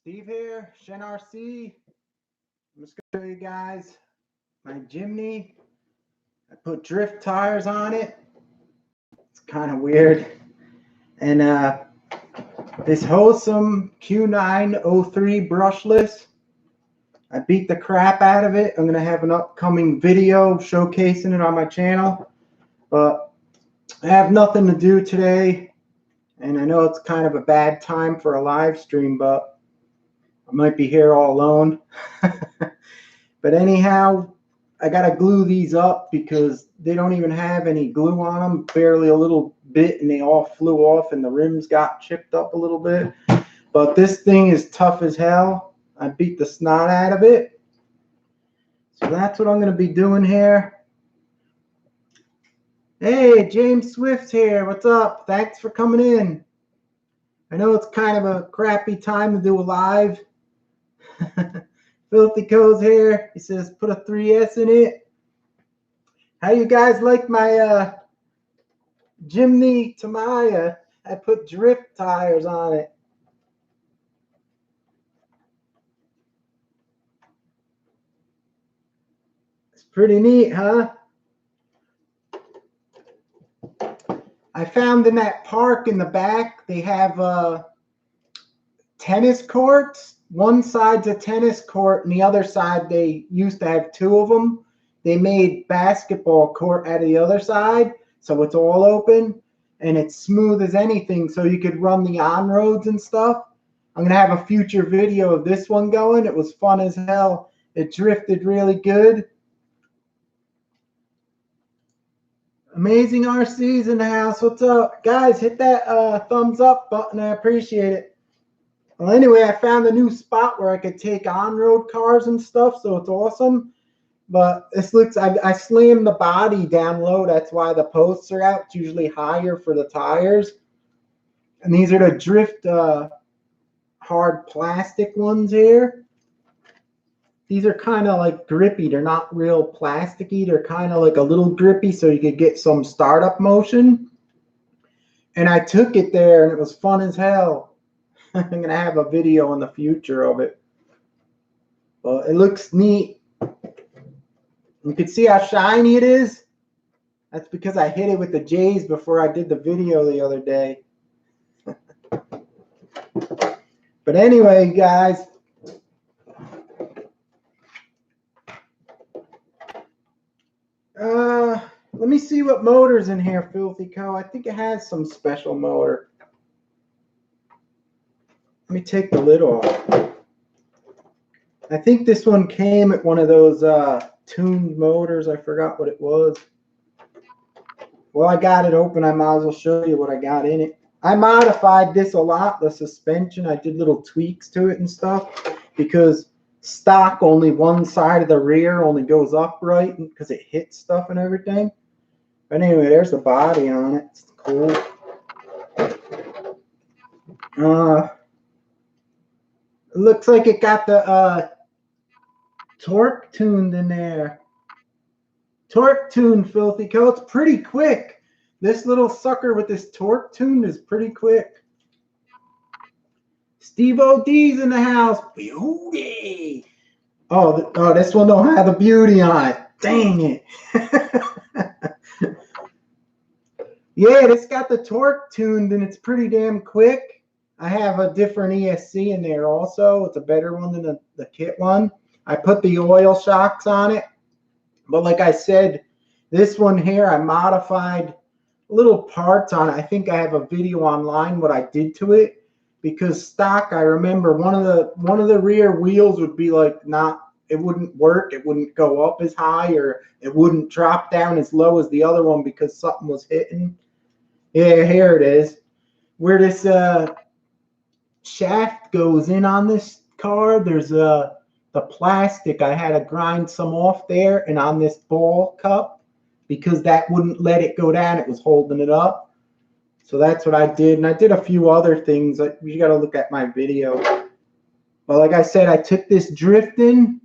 Steve here, Jjrc. I'm just going to show you guys my Jimny. I put drift tires on it. It's kind of weird. And this hosim Q903 brushless. I beat the crap out of it. I'm going to have an upcoming video showcasing it on my channel. But I have nothing to do today. And I know it's kind of a bad time for a live stream, but I might be here all alone. But anyhow, I got to glue these up because they don't even have any glue on them, barely a little bit, and they all flew off and the rims got chipped up a little bit. But this thing is tough as hell. I beat the snot out of it. So that's what I'm going to be doing here. Hey, James Swift here. What's up? Thanks for coming in. I know it's kind of a crappy time to do a live. Filthy Co's here. He says, put a 3S in it. How you guys like my Jimny Tamiya? I put drift tires on it. It's pretty neat, huh? I found in that park in the back, they have tennis courts. One side's a tennis court, and the other side, they used to have two of them. They made basketball court at the other side, so it's all open, and it's smooth as anything, so you could run the on-roads and stuff. I'm going to have a future video of this one going. It was fun as hell. It drifted really good. Amazing RC's in the house. What's up? Guys, hit that thumbs up button. I appreciate it. Well, anyway, I found a new spot where I could take on-road cars and stuff, so it's awesome. But this looks, I slammed the body down low. That's why the posts are out. It's usually higher for the tires. And these are the drift hard plastic ones here. These are kind of like grippy. They're not real plasticky. They're kind of like a little grippy so you could get some startup motion. And I took it there and it was fun as hell. I'm going to have a video in the future of it. But it looks neat. You can see how shiny it is. That's because I hit it with the J's before I did the video the other day. But anyway, guys. Let me see what motor's in here, Filthy Co. I think it has some special motor. Let me take the lid off. I think this one came at one of those tuned motors. I forgot what it was. Well, I got it open. I might as well show you what I got in it. I modified this a lot, the suspension. I did little tweaks to it and stuff because stock only one side of the rear only goes upright because it hits stuff and everything. But anyway, there's the body on it. It's cool. It looks like it got the torque tuned in there. Torque tuned, Filthy Co. It's pretty quick. This little sucker with this torque tuned is pretty quick. Steve OD's in the house. Beauty. Oh, this one don't have the beauty on it. Dang it. Yeah, this got the torque tuned and it's pretty damn quick. I have a different ESC in there also. It's a better one than the kit one. I put the oil shocks on it. But like I said, this one here, I modified little parts on it. I think I have a video online what I did to it. Because stock, I remember one of the rear wheels would be like it wouldn't work. It wouldn't go up as high or it wouldn't drop down as low as the other one because something was hitting. Yeah, here it is. Where this shaft goes in on this car, there's the plastic. I had to grind some off there and on this ball cup because that wouldn't let it go down. It was holding it up. So that's what I did. And I did a few other things. You got to look at my video. But like I said, I took this drifting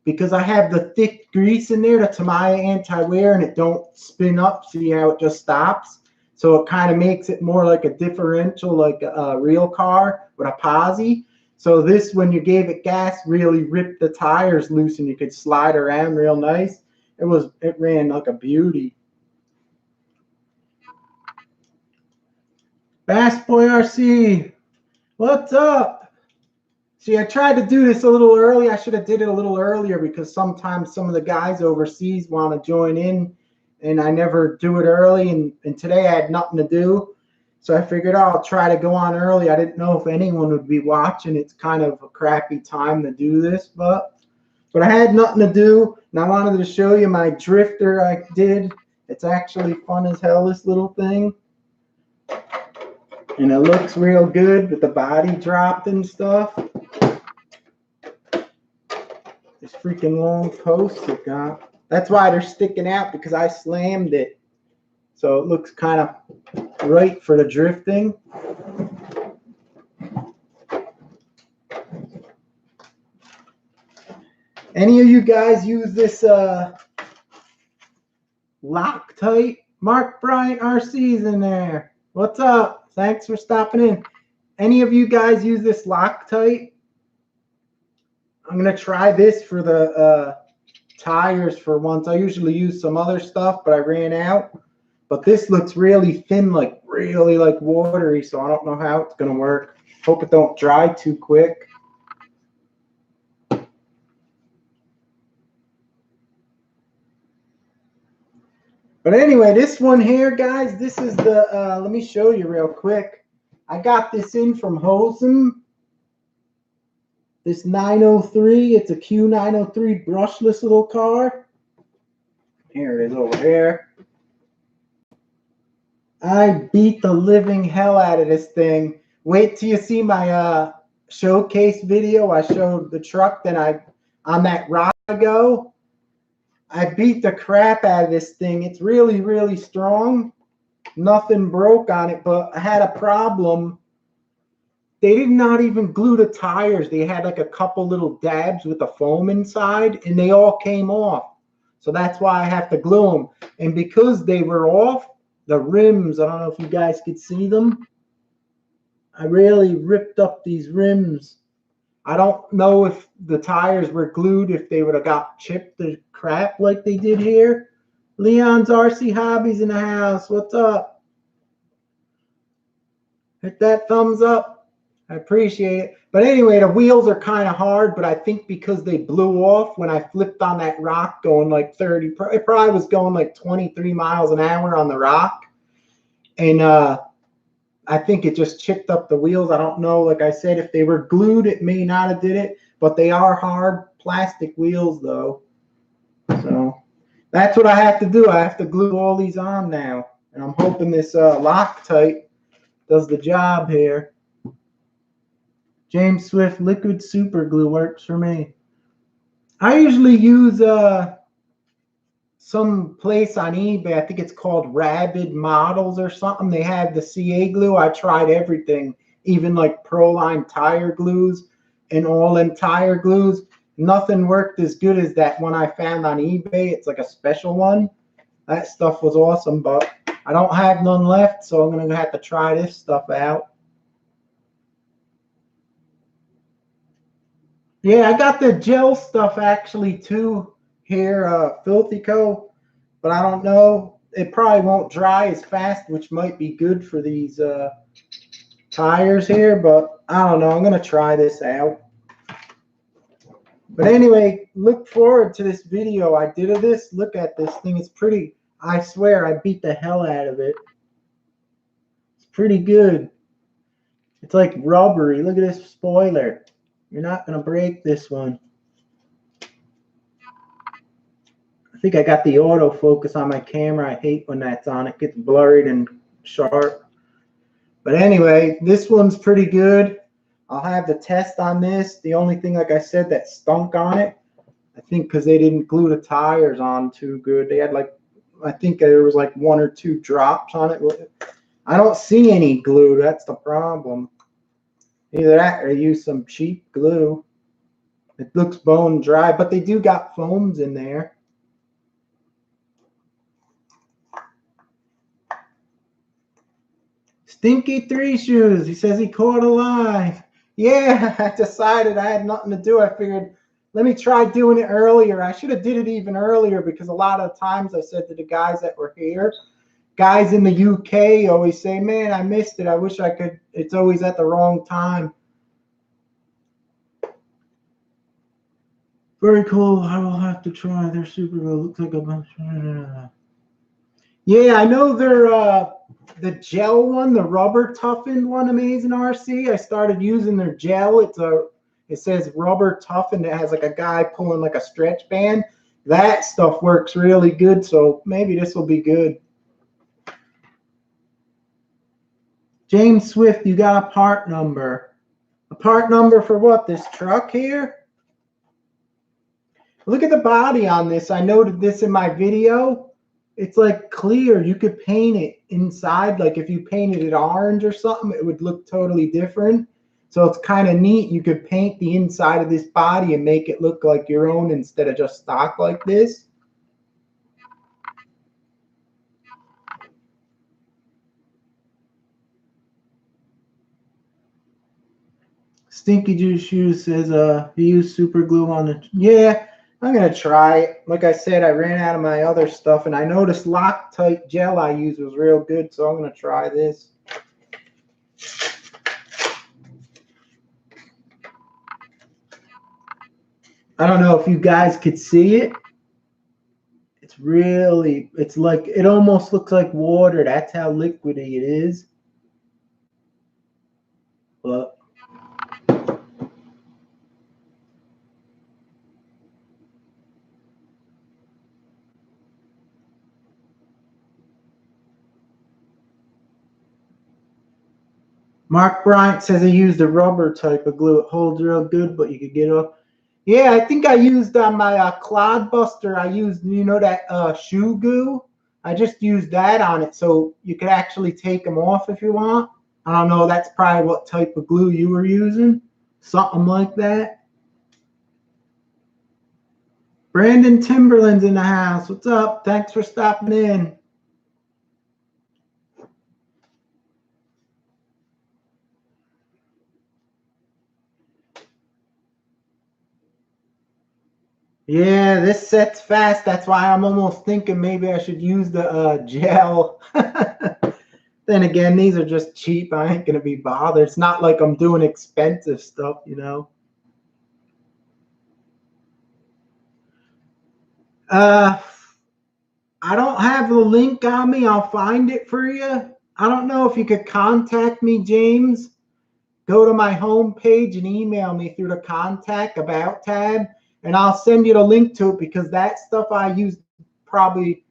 because I have the thick grease in there, the Tamiya anti-wear, and it don't spin up. See how it just stops? So it kind of makes it more like a differential, like a real car with a posi. So this, when you gave it gas, really ripped the tires loose and you could slide around real nice. It ran like a beauty. Bass Boy RC, what's up? See, I tried to do this a little early. I should have did it a little earlier because sometimes some of the guys overseas want to join in and I never do it early. And today I had nothing to do. So I figured, oh, I'll try to go on early. I didn't know if anyone would be watching. It's kind of a crappy time to do this, but I had nothing to do. And I wanted to show you my drifter I did. It's actually fun as hell, this little thing. And it looks real good with the body dropped and stuff. This freaking long post it got. That's why they're sticking out, because I slammed it. So it looks kind of right for the drifting. Any of you guys use this Loctite? Mark Bryant RC's in there. What's up? Thanks for stopping in. Any of you guys use this Loctite? I'm going to try this for the tires for once. I usually use some other stuff, but I ran out. But this looks really thin, like really like watery, so I don't know how it's going to work. Hope it don't dry too quick. But anyway, this one here, guys, this is the, let me show you real quick. I got this in from hosim. This 903, it's a Q903 brushless little car. Here it is over here. I beat the living hell out of this thing. Wait till you see my showcase video. I showed the truck, then on that rock I go. I beat the crap out of this thing. It's really, really strong. Nothing broke on it, but I had a problem. They did not even glue the tires. They had like a couple little dabs with the foam inside, and they all came off. So that's why I have to glue them. And because they were off, the rims, I don't know if you guys could see them. I really ripped up these rims. I don't know if the tires were glued, if they would have got chipped to crap like they did here. Leon's RC Hobbies in the house. What's up? Hit that thumbs up. I appreciate it. But anyway, the wheels are kind of hard, but I think because they blew off when I flipped on that rock going like 30, it probably was going like 23 miles an hour on the rock. And I think it just chipped up the wheels. I don't know. Like I said, if they were glued, it may not have did it, but they are hard plastic wheels though. So that's what I have to do. I have to glue all these on now. And I'm hoping this Loctite does the job here. James Swift liquid super glue works for me. I usually use some place on eBay. I think it's called Rabid Models or something. They have the CA glue. I tried everything, even like Proline tire glues and all them tire glues. Nothing worked as good as that one I found on eBay. It's like a special one. That stuff was awesome, but I don't have none left, so I'm going to have to try this stuff out. Yeah, I got the gel stuff actually too here, Filthy Co. But I don't know. It probably won't dry as fast, which might be good for these tires here. But I don't know. I'm going to try this out. But anyway, look forward to this video I did of this. Look at this thing. It's pretty. I swear I beat the hell out of it. It's pretty good. It's like rubbery. Look at this spoiler. You're not going to break this one. I think I got the autofocus on my camera. I hate when that's on. It gets blurred and sharp. But anyway, this one's pretty good. I'll have the test on this. The only thing, like I said, that stunk on it, I think because they didn't glue the tires on too good. They had like, I think there was like 1 or 2 drops on it. I don't see any glue. That's the problem. Either that or use some cheap glue. It looks bone dry, but they do got foams in there. Stinky 3 Shoes. He says he caught alive. Yeah, I decided I had nothing to do. I figured, let me try doing it earlier. I should have did it even earlier because a lot of times I said to the guys that were here, guys in the UK always say, man, I missed it. I wish I could. It's always at the wrong time. Very cool. I will have to try. They're super good. Looks like a bunch. Yeah, I know they're the gel one, the rubber toughened one, Amazing RC. I started using their gel. It says rubber toughened. It has like a guy pulling like a stretch band. That stuff works really good. So maybe this will be good. James Swift, you got a part number. A part number for what? This truck here? Look at the body on this. I noted this in my video. It's like clear. You could paint it inside. Like if you painted it orange or something, it would look totally different. So it's kind of neat. You could paint the inside of this body and make it look like your own instead of just stock like this. Stinky Juice Shoes says he used super glue on the... Yeah, I'm going to try it. Like I said, I ran out of my other stuff, and I noticed Loctite gel I used was real good, so I'm going to try this. I don't know if you guys could see it. It's really, it's like, it almost looks like water. That's how liquidy it is. But Mark Bryant says he used a rubber type of glue. It holds real good, but you could get off. Yeah, I think I used on my Clodbuster, I used, you know, that shoe goo. I just used that on it, so you could actually take them off if you want. I don't know, that's probably what type of glue you were using. Something like that. Brandon Timberland's in the house. What's up? Thanks for stopping in. Yeah, this sets fast. That's why I'm almost thinking maybe I should use the gel. Then again, these are just cheap. I ain't going to be bothered. It's not like I'm doing expensive stuff, you know. I don't have the link on me. I'll find it for you. I don't know if you could contact me, James. Go to my home page and email me through the contact about tab, and I'll send you the link to it because that stuff I use probably,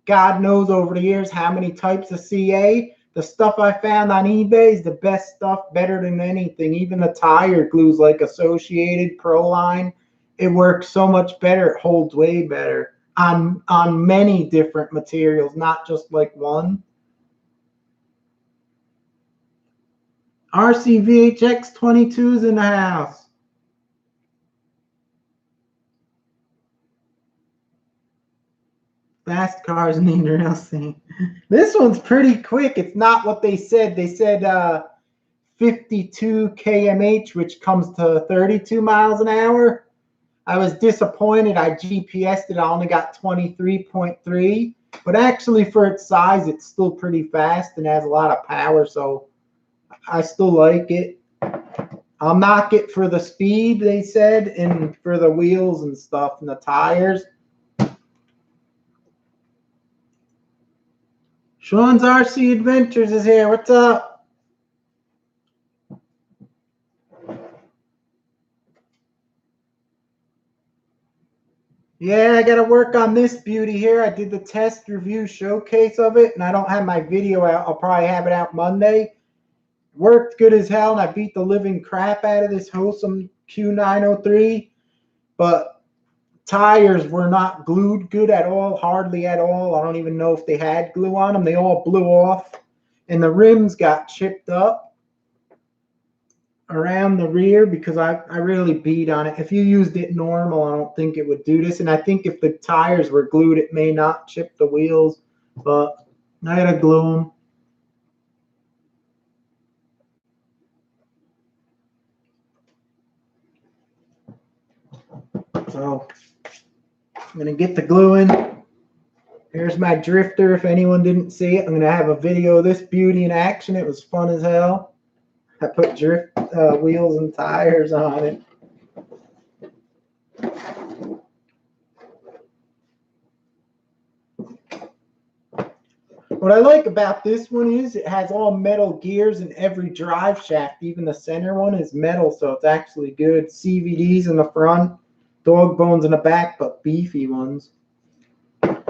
God knows over the years how many types of CA. The stuff I found on eBay is the best stuff, better than anything. Even the tire glues like Associated, Proline, it works so much better. It holds way better on many different materials, not just like one. RCVHX 22's in the house. Fast cars need racing. This one's pretty quick. It's not what they said. They said 52 kmh, which comes to 32 miles an hour. I was disappointed. I GPS'd it. I only got 23.3. But actually, for its size, it's still pretty fast and has a lot of power. So I still like it. I'll knock it for the speed, they said, and for the wheels and stuff and the tires. Sean's RC Adventures is here. What's up? Yeah, I got to work on this beauty here. I did the test review showcase of it, and I don't have my video out. I'll probably have it out Monday. Worked good as hell, and I beat the living crap out of this hosim Q903, but tires were not glued good at all, hardly at all. I don't even know if they had glue on them. They all blew off, and the rims got chipped up around the rear because I really beat on it. If you used it normal, I don't think it would do this, and I think if the tires were glued, it may not chip the wheels, but I gotta glue them. So I'm going to get the glue in. Here's my drifter. If anyone didn't see it, I'm going to have a video of this beauty in action. It was fun as hell. I put drift wheels and tires on it. What I like about this one is it has all metal gears in every drive shaft. Even the center one is metal, so it's actually good. CVDs in the front, dog bones in the back, but beefy ones. All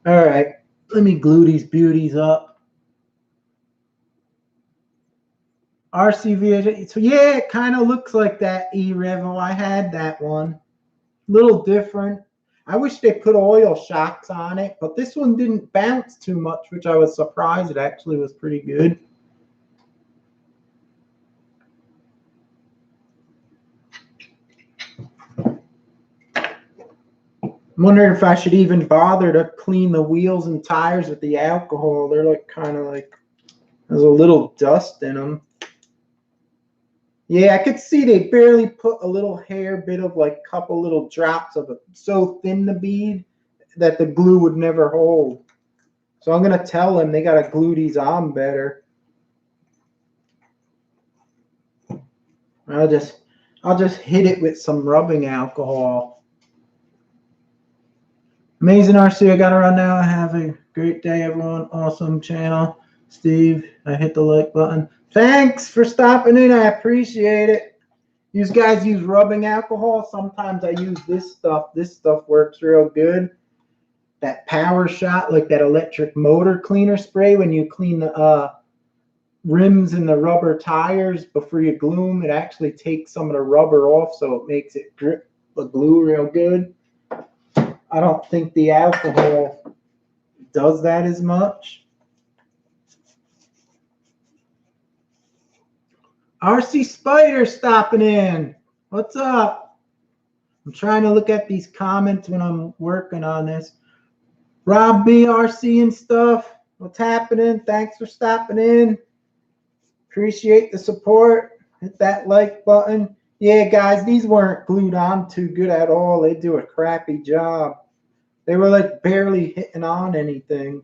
right, let me glue these beauties up. RCV, so yeah, it kind of looks like that E-Revo. I had that one. Little different. I wish they put oil shocks on it, but this one didn't bounce too much, which I was surprised. It actually was pretty good. I'm wondering if I should even bother to clean the wheels and tires with the alcohol. They're like kind of like, there's a little dust in them. Yeah, I could see they barely put a little hair bit of like couple little drops of it. So thin the bead that the glue would never hold. So I'm gonna tell them they gotta glue these on better. I'll just hit it with some rubbing alcohol. Amazing RC, I gotta run now. Have a great day, everyone. Awesome channel. Steve, I hit the like button. Thanks for stopping in. I appreciate it. You guys use rubbing alcohol. Sometimes I use this stuff. This stuff works real good. That power shot, like that electric motor cleaner spray when you clean the rims and the rubber tires before you glue them, it actually takes some of the rubber off, so it makes it grip the glue real good. I don't think the alcohol does that as much. RC Spider stopping in. What's up? I'm trying to look at these comments when I'm working on this. Rob BRC and stuff. What's happening? Thanks for stopping in. Appreciate the support. Hit that like button. Yeah, guys, these weren't glued on too good at all. They do a crappy job. They were like barely hitting on anything.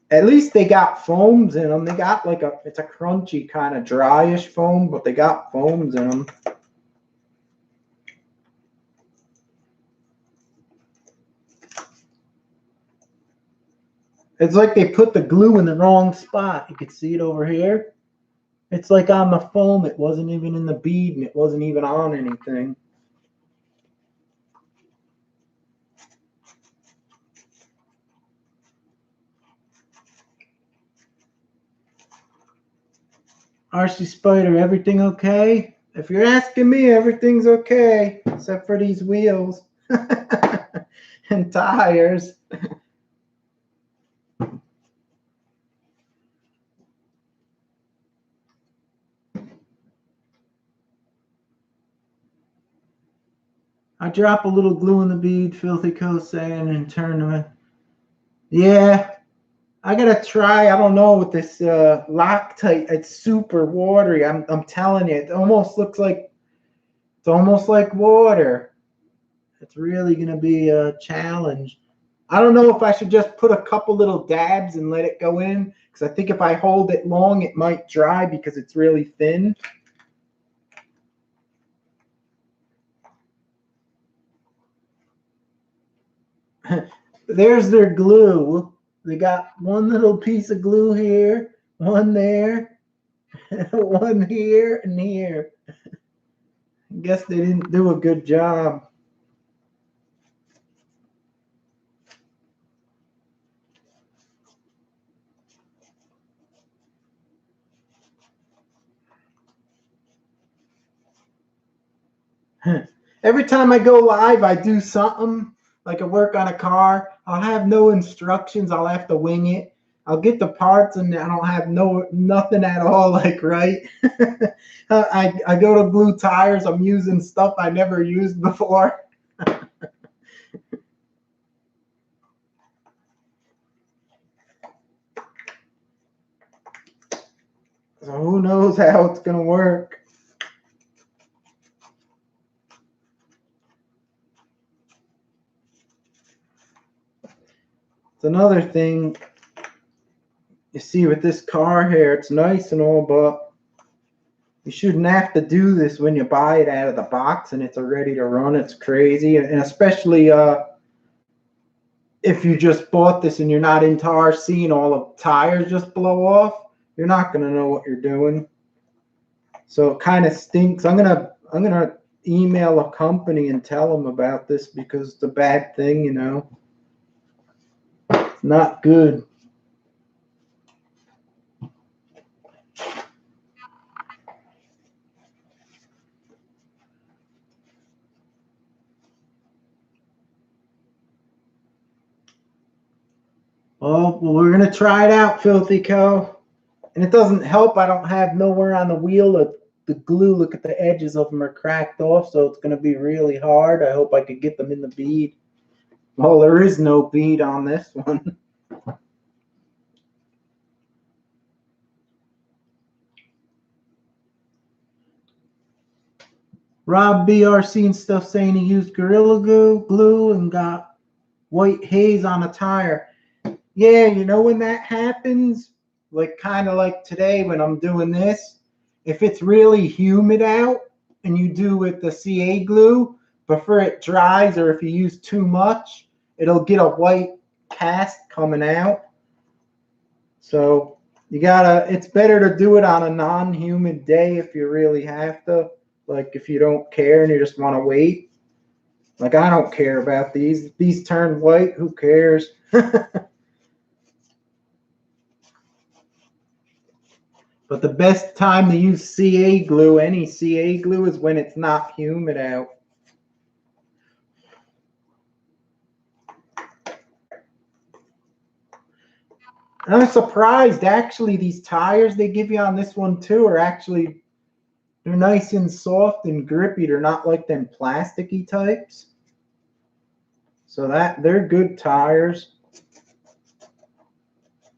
At least they got foams in them. They got like it's a crunchy kind of dryish foam, but they got foams in them. It's like they put the glue in the wrong spot. You can see it over here. It's like on the foam. It wasn't even in the bead, and it wasn't even on anything. RC Spider, everything okay? If you're asking me, everything's okay, except for these wheels and tires. I drop a little glue in the bead, filthy coat saying, and turn them in. Yeah, I gotta try. I don't know with this Loctite. It's super watery. I'm telling you, it almost looks like it's almost like water. It's really gonna be a challenge. I don't know if I should just put a couple little dabs and let it go in, because I think if I hold it long, it might dry because it's really thin. There's their glue. They got one little piece of glue here, one there, one here, and here. I guess they didn't do a good job. Every time I go live, I do something, like I work on a car. I'll have no instructions. I'll have to wing it. I'll get the parts and I don't have nothing at all, like, right? I go to glue tires. I'm using stuff I never used before. So who knows how it's going to work. It's another thing you see with this car here. It's nice and all, but you shouldn't have to do this when you buy it out of the box and it's ready to run. It's crazy. And especially if you just bought this and you're not into RC and all the tires just blow off, you're not going to know what you're doing. So it kind of stinks. I'm gonna email a company and tell them about this because it's a bad thing, you know. It's not good. Oh, well, we're gonna try it out, Filthy Co. And it doesn't help. I don't have nowhere on the wheel. The glue, look at the edges of them are cracked off, so it's gonna be really hard. I hope I could get them in the bead. Well, there is no bead on this one. Rob BRC and stuff saying he used Gorilla Glue and got white haze on a tire. Yeah, you know when that happens? Like kind of like today when I'm doing this. If it's really humid out and you do with the CA glue, before it dries or if you use too much, it'll get a white cast coming out. So you gotta, it's better to do it on a non-humid day if you really have to. Like if you don't care and you just want to wait. Like I don't care about these. These turn white, who cares? But the best time to use CA glue, any CA glue, is when it's not humid out. I'm surprised, actually, these tires they give you on this one too are actually, they're nice and soft and grippy. They're not like them plasticky types. So that, they're good tires.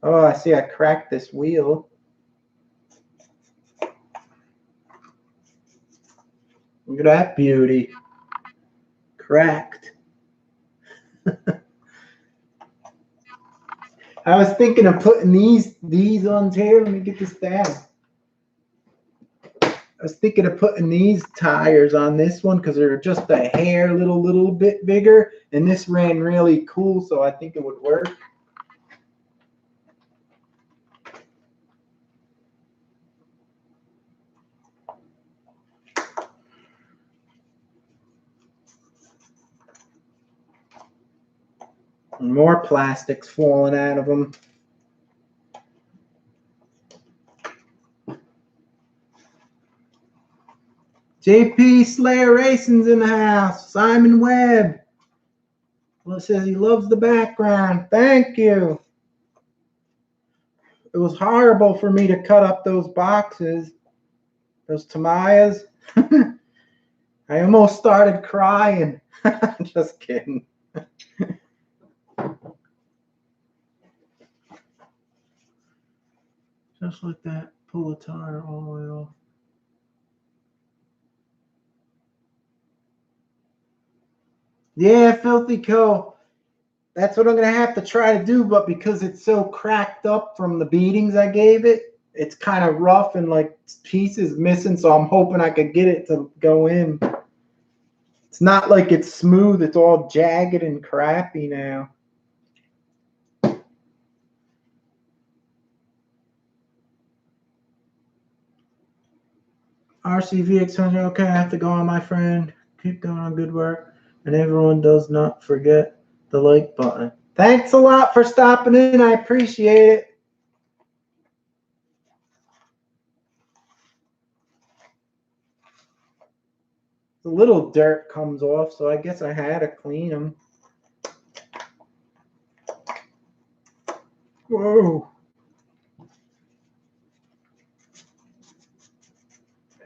Oh, I see I cracked this wheel. Look at that beauty. Cracked. I was thinking of putting these on here. Let me get this down. I was thinking of putting these tires on this one because they're just a hair little bit bigger, and this ran really cool, so I think it would work. And more plastics falling out of them. JP Slayer Racing's in the house. Simon Webb. Well, it says he loves the background. Thank you. It was horrible for me to cut up those boxes, those Tamiyas. I almost started crying. Just kidding. Just like that. Pull the tire all the way off. Yeah, Filthy Co. That's what I'm going to have to try to do, but because it's so cracked up from the beatings I gave it, it's kind of rough and like pieces missing, so I'm hoping I could get it to go in. It's not like it's smooth. It's all jagged and crappy now. RCVX100, okay, I have to go on, my friend. Keep going on, good work. And everyone does not forget the like button. Thanks a lot for stopping in. I appreciate it. The little dirt comes off, so I guess I had to clean them. Whoa.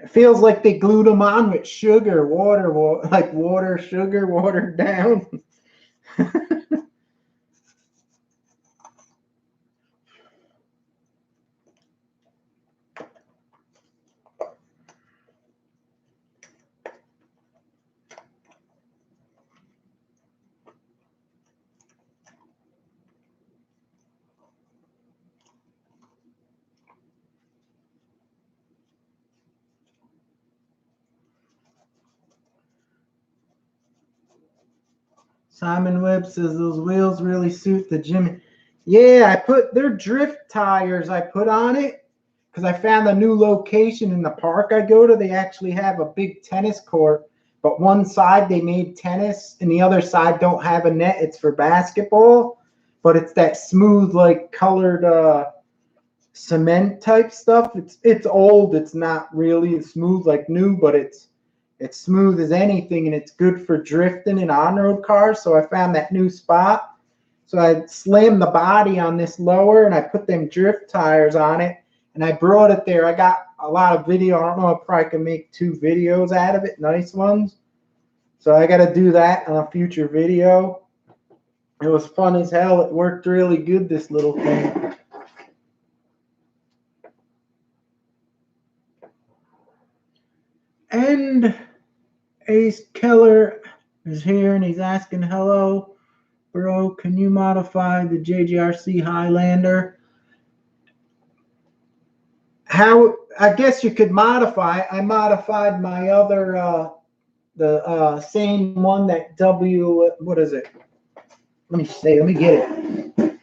It feels like they glued them on with sugar, like water, sugar, watered down. Simon Webb says those wheels really suit the Jimny. Yeah, they're drift tires I put on it because I found a new location in the park I go to. They actually have a big tennis court, but one side they made tennis and the other side don't have a net. It's for basketball, but it's that smooth, like colored cement type stuff. It's old. It's not really smooth like new, but it's smooth as anything, and it's good for drifting in on-road cars. So I found that new spot. So I slammed the body on this lower, and I put them drift tires on it, and I brought it there. I got a lot of video. I don't know if I can make 2 videos out of it, nice ones. So I got to do that on a future video. It was fun as hell. It worked really good, this little thing. And Ace Keller is here, and he's asking, hello, bro, can you modify the Jjrc Highlander? How, I guess you could modify. I modified my other, the same one that what is it? Let me get it.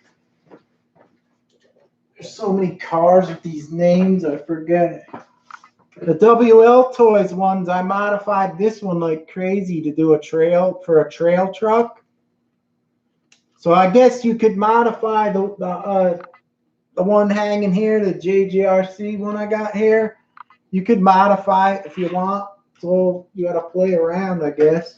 There's so many cars with these names, I forget it. The WL Toys ones, I modified this one like crazy to do a trail truck. So I guess you could modify the one hanging here, the Jjrc one I got here. You could modify it if you want. So you got to play around, I guess.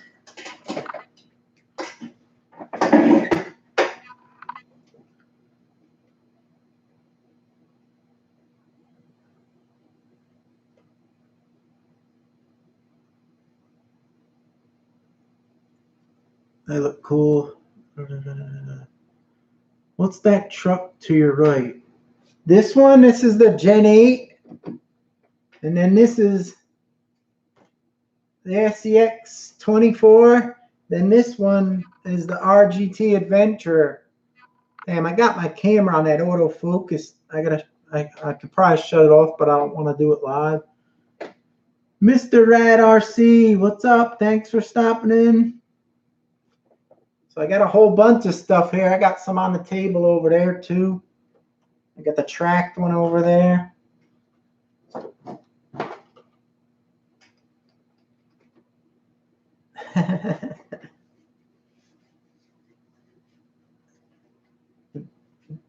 They look cool. What's that truck to your right? This one, this is the Gen 8. And then this is the SCX 24. Then this one is the RGT Adventurer. Damn, I got my camera on that autofocus. I could probably shut it off, but I don't want to do it live. Mr. Rad RC, what's up? Thanks for stopping in. So I got a whole bunch of stuff here. I got some on the table over there too. I got the tracked one over there.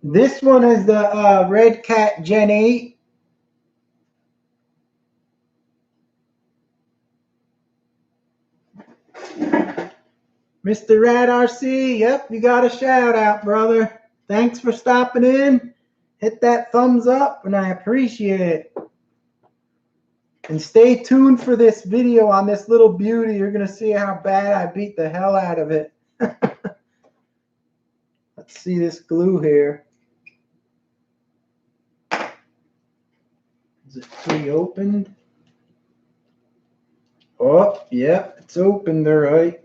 This one is the Red Cat Gen 8. Mr. Rad RC, yep, you got a shout out, brother. Thanks for stopping in. Hit that thumbs up, and I appreciate it. And stay tuned for this video on this little beauty. You're going to see how bad I beat the hell out of it. Let's see this glue here. Is it pre-opened? Oh, yep, it's opened, all right.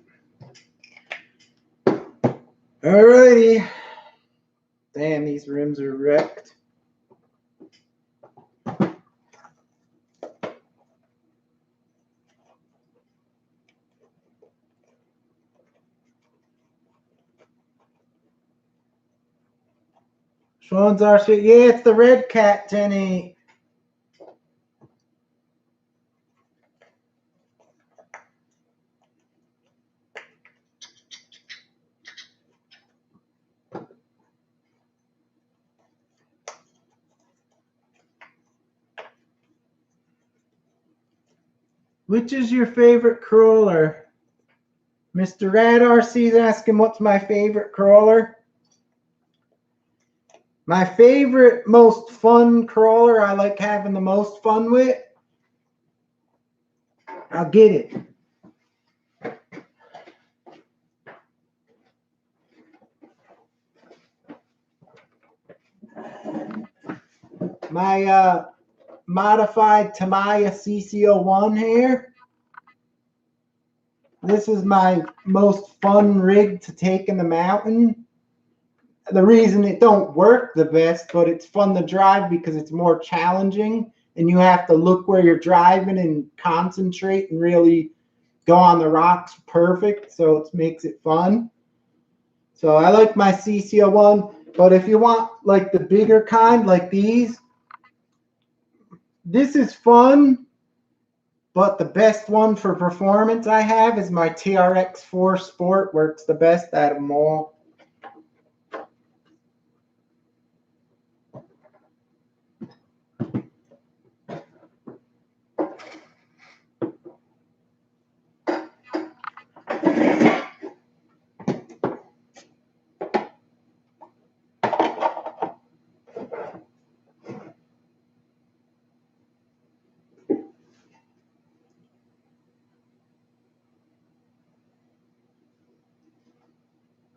Alrighty. Damn, these rims are wrecked. Sean's RC. Yeah, it's the Red Cat Gen 8. Which is your favorite crawler? Mr. Rad RC is asking what's my favorite crawler. My favorite, most fun crawler I like having the most fun with. I'll get it. My modified Tamiya CC01 here. This is my most fun rig to take in the mountain. The reason it don't work the best, but it's fun to drive because it's more challenging and you have to look where you're driving and concentrate and really go on the rocks perfect. So it makes it fun. So I like my CC01, but if you want like the bigger kind, like these, this is fun, but the best one for performance I have is my TRX4 Sport. Works the best out of them all.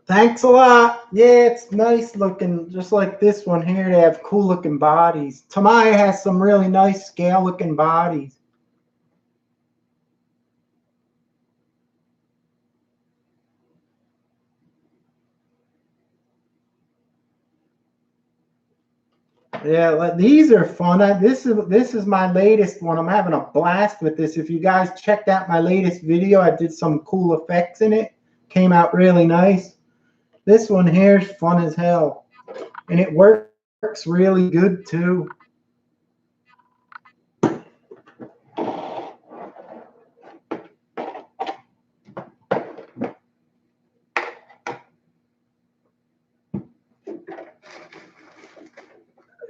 Thanks a lot. Yeah, it's nice looking, just like this one here. They have cool looking bodies. Tamiya has some really nice scale looking bodies. Yeah, like, these are fun. This is my latest one. I'm having a blast with this. If you guys checked out my latest video, I did some cool effects in it. Came out really nice. This one here is fun as hell. And it works really good too. I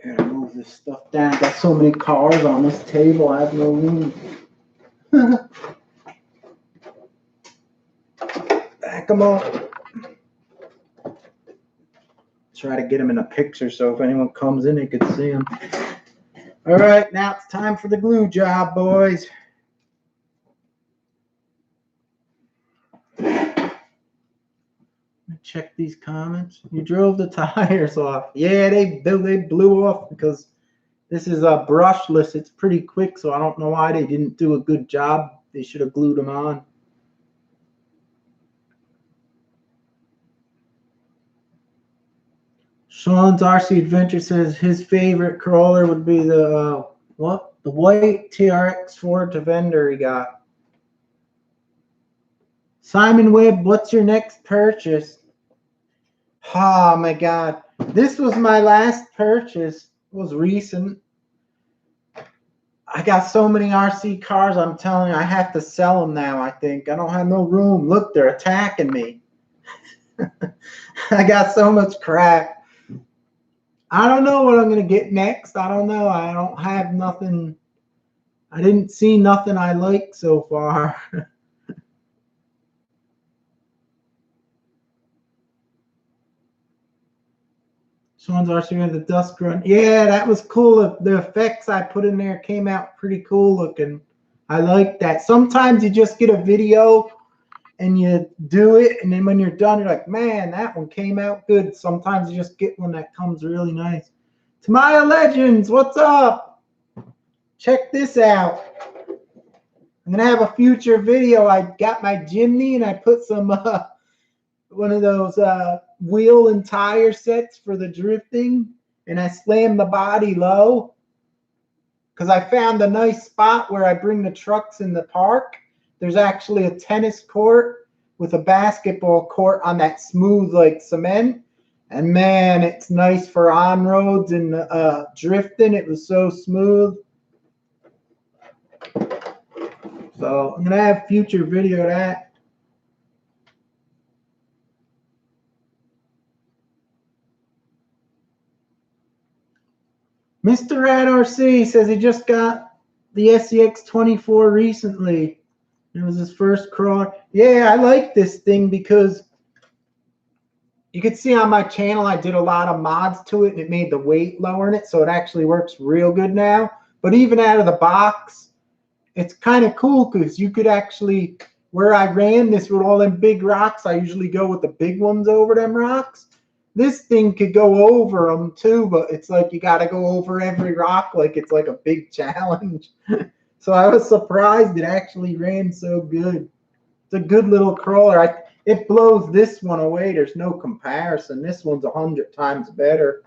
gotta move this stuff down. Got so many cars on this table, I have no room. Back them up. Try to get them in a picture so if anyone comes in, they could see them. All right, now it's time for the glue job, boys. Check these comments. You drove the tires off. Yeah, they blew off because this is a brushless. It's pretty quick, so I don't know why they didn't do a good job. They should have glued them on. Sean's RC Adventure says his favorite crawler would be the the white TRX4 Defender he got. Simon Webb, what's your next purchase? Oh my God, this was my last purchase. It was recent. I got so many RC cars. I'm telling you, I have to sell them now. I think I don't have no room. Look, they're attacking me. I got so much crap. I don't know what I'm going to get next. I don't know. I don't have nothing. I didn't see nothing I like so far. Sean's RC the dusk run. Yeah, that was cool. The effects I put in there came out pretty cool looking. I like that. Sometimes you just get a video and you do it, and then when you're done, you're like, man, that one came out good. Sometimes you just get one that comes really nice. Tamiya Legends, what's up? Check this out. I'm gonna have a future video. I got my Jimny and I put some one of those wheel and tire sets for the drifting, and I slammed the body low because I found a nice spot where I bring the trucks in the park. There's actually a tennis court with a basketball court on that smooth like cement. And man, it's nice for on roads and drifting. It was so smooth. So I'm gonna have future video of that. Mr. Rad RC says he just got the SEX24 recently. It was his first crawler. Yeah, I like this thing because you can see on my channel I did a lot of mods to it and it made the weight lower in it, so it actually works real good now. But even out of the box, it's kind of cool because you could actually, where I ran this with all them big rocks, I usually go with the big ones over them rocks. This thing could go over them too, but it's like you got to go over every rock like it's like a big challenge. So I was surprised it actually ran so good. It's a good little crawler. It blows this one away. There's no comparison. This one's 100 times better.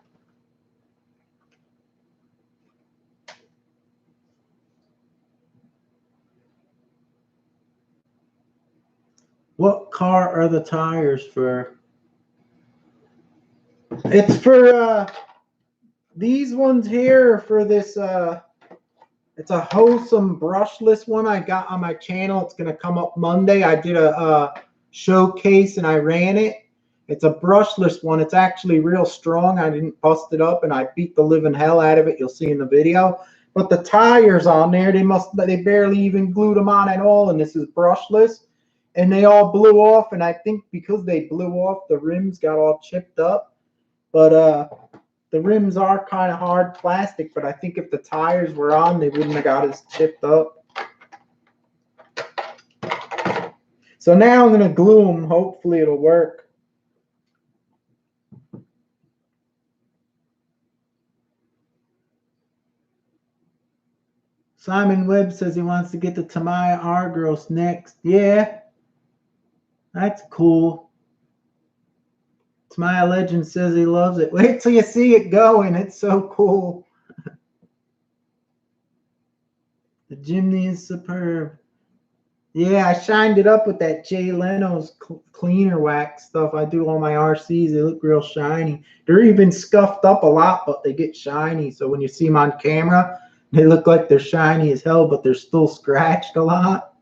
What car are the tires for? It's for these ones here for this it's a hosim brushless one I got on my channel. It's gonna come up Monday. I did a showcase and I ran it. It's a brushless one. It's actually real strong. I didn't bust it up and I beat the living hell out of it. You'll see in the video. But the tires on there, they barely even glued them on at all, and this is brushless. And they all blew off, and I think because they blew off, the rims got all chipped up. But the rims are kind of hard plastic, but I think if the tires were on, they wouldn't have got as chipped up. So now I'm going to glue them. Hopefully it'll work. Simon Webb says he wants to get the Tamiya Argos next. Yeah, that's cool. Tamiya Legend says he loves it. Wait till you see it going. It's so cool. The Jimny is superb. Yeah, I shined it up with that Jay Leno's cleaner wax stuff. I do all my RCs. They look real shiny. They're even scuffed up a lot, but they get shiny. So when you see them on camera, they look like they're shiny as hell, but they're still scratched a lot.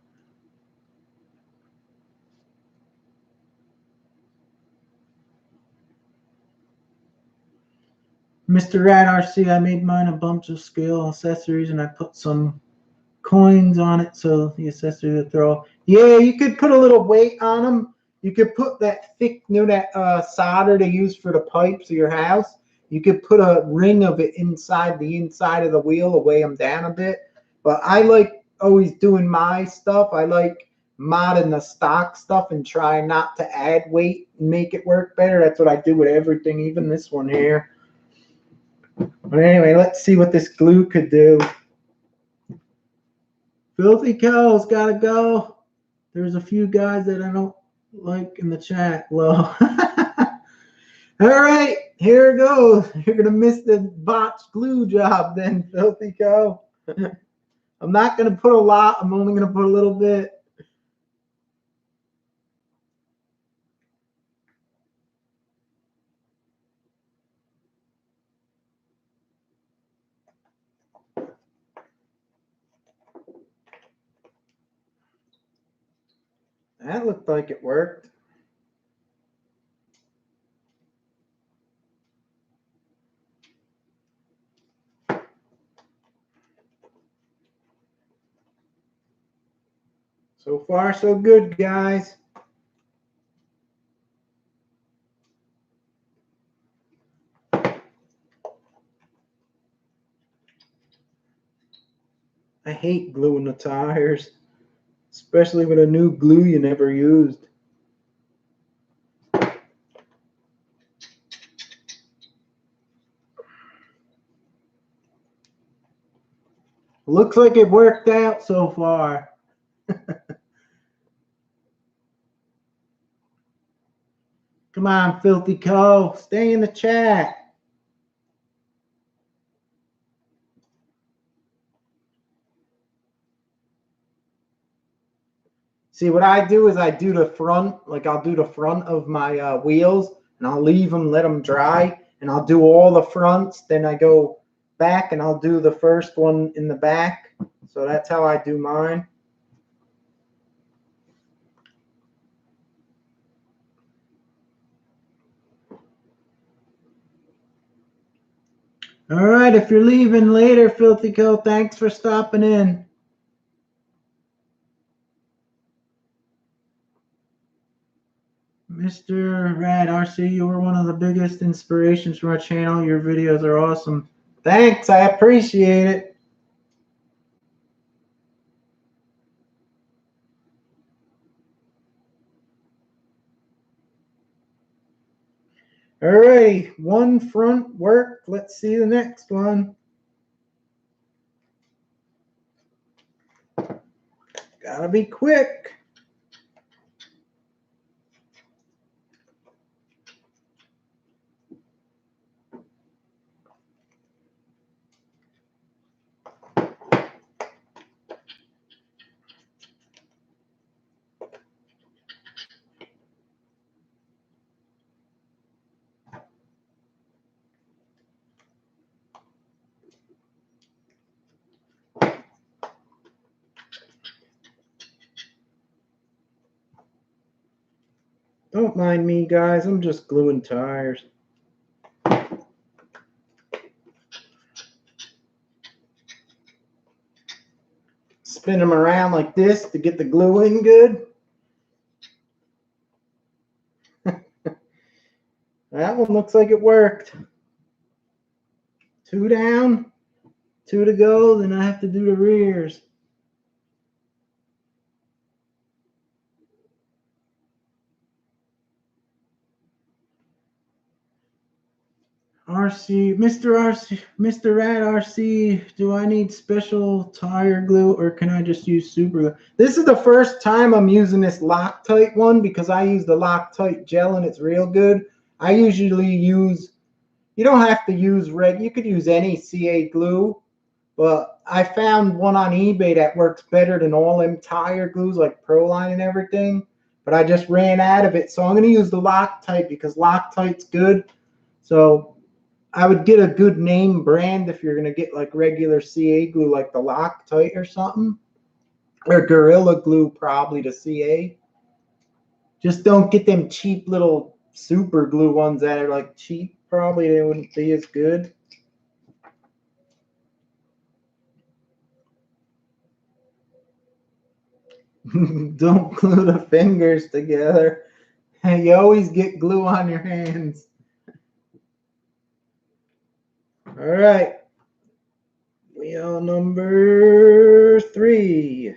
Mr. Rat RC, I made mine a bunch of scale accessories, and I put some coins on it so the accessory to throw. Yeah, you could put a little weight on them. You could put that thick, that solder they use for the pipes of your house. You could put a ring of it inside of the wheel to weigh them down a bit. But I like always doing my stuff. I like modding the stock stuff and trying not to add weight and make it work better. That's what I do with everything, even this one here. But anyway, let's see what this glue could do. Filthy Cows gotta go. There's a few guys that I don't like in the chat. Low. All right, here it goes. You're gonna miss the botched glue job then, Filthy Cow. I'm not gonna put a lot. I'm only gonna put a little bit. That looked like it worked. So far, so good, guys. I hate gluing the tires, especially with a new glue you never used. Looks like it worked out so far. Come on, Filthy Co. Stay in the chat. See, what I do is I do the front, like I'll do the front of my wheels, and I'll leave them, let them dry, and I'll do all the fronts. Then I go back and I'll do the first one in the back. So that's how I do mine. All right, if you're leaving later, Filthy Co, thanks for stopping in. Mr. Rad RC, you were one of the biggest inspirations for our channel. Your videos are awesome. Thanks, I appreciate it. All right, one front worked. Let's see the next one. Gotta be quick. Don't mind me, guys. I'm just gluing tires. Spin them around like this to get the glue in good. That one looks like it worked. 2 down, 2 to go, then I have to do the rears. Mr. Rat RC, do I need special tire glue or can I just use super glue? This is the first time I'm using this Loctite one because I use the Loctite gel and it's real good. I usually use, you don't have to use you could use any CA glue, but I found one on eBay that works better than all them tire glues like Proline and everything, but I just ran out of it. So I'm going to use the Loctite because Loctite's good. So I would get a good name brand if you're going to get like regular CA glue like the Loctite or something. Or Gorilla Glue probably to CA. Just don't get them cheap little super glue ones that are like cheap. Probably they wouldn't be as good. Don't glue the fingers together. You always get glue on your hands. All right. Wheel number 3.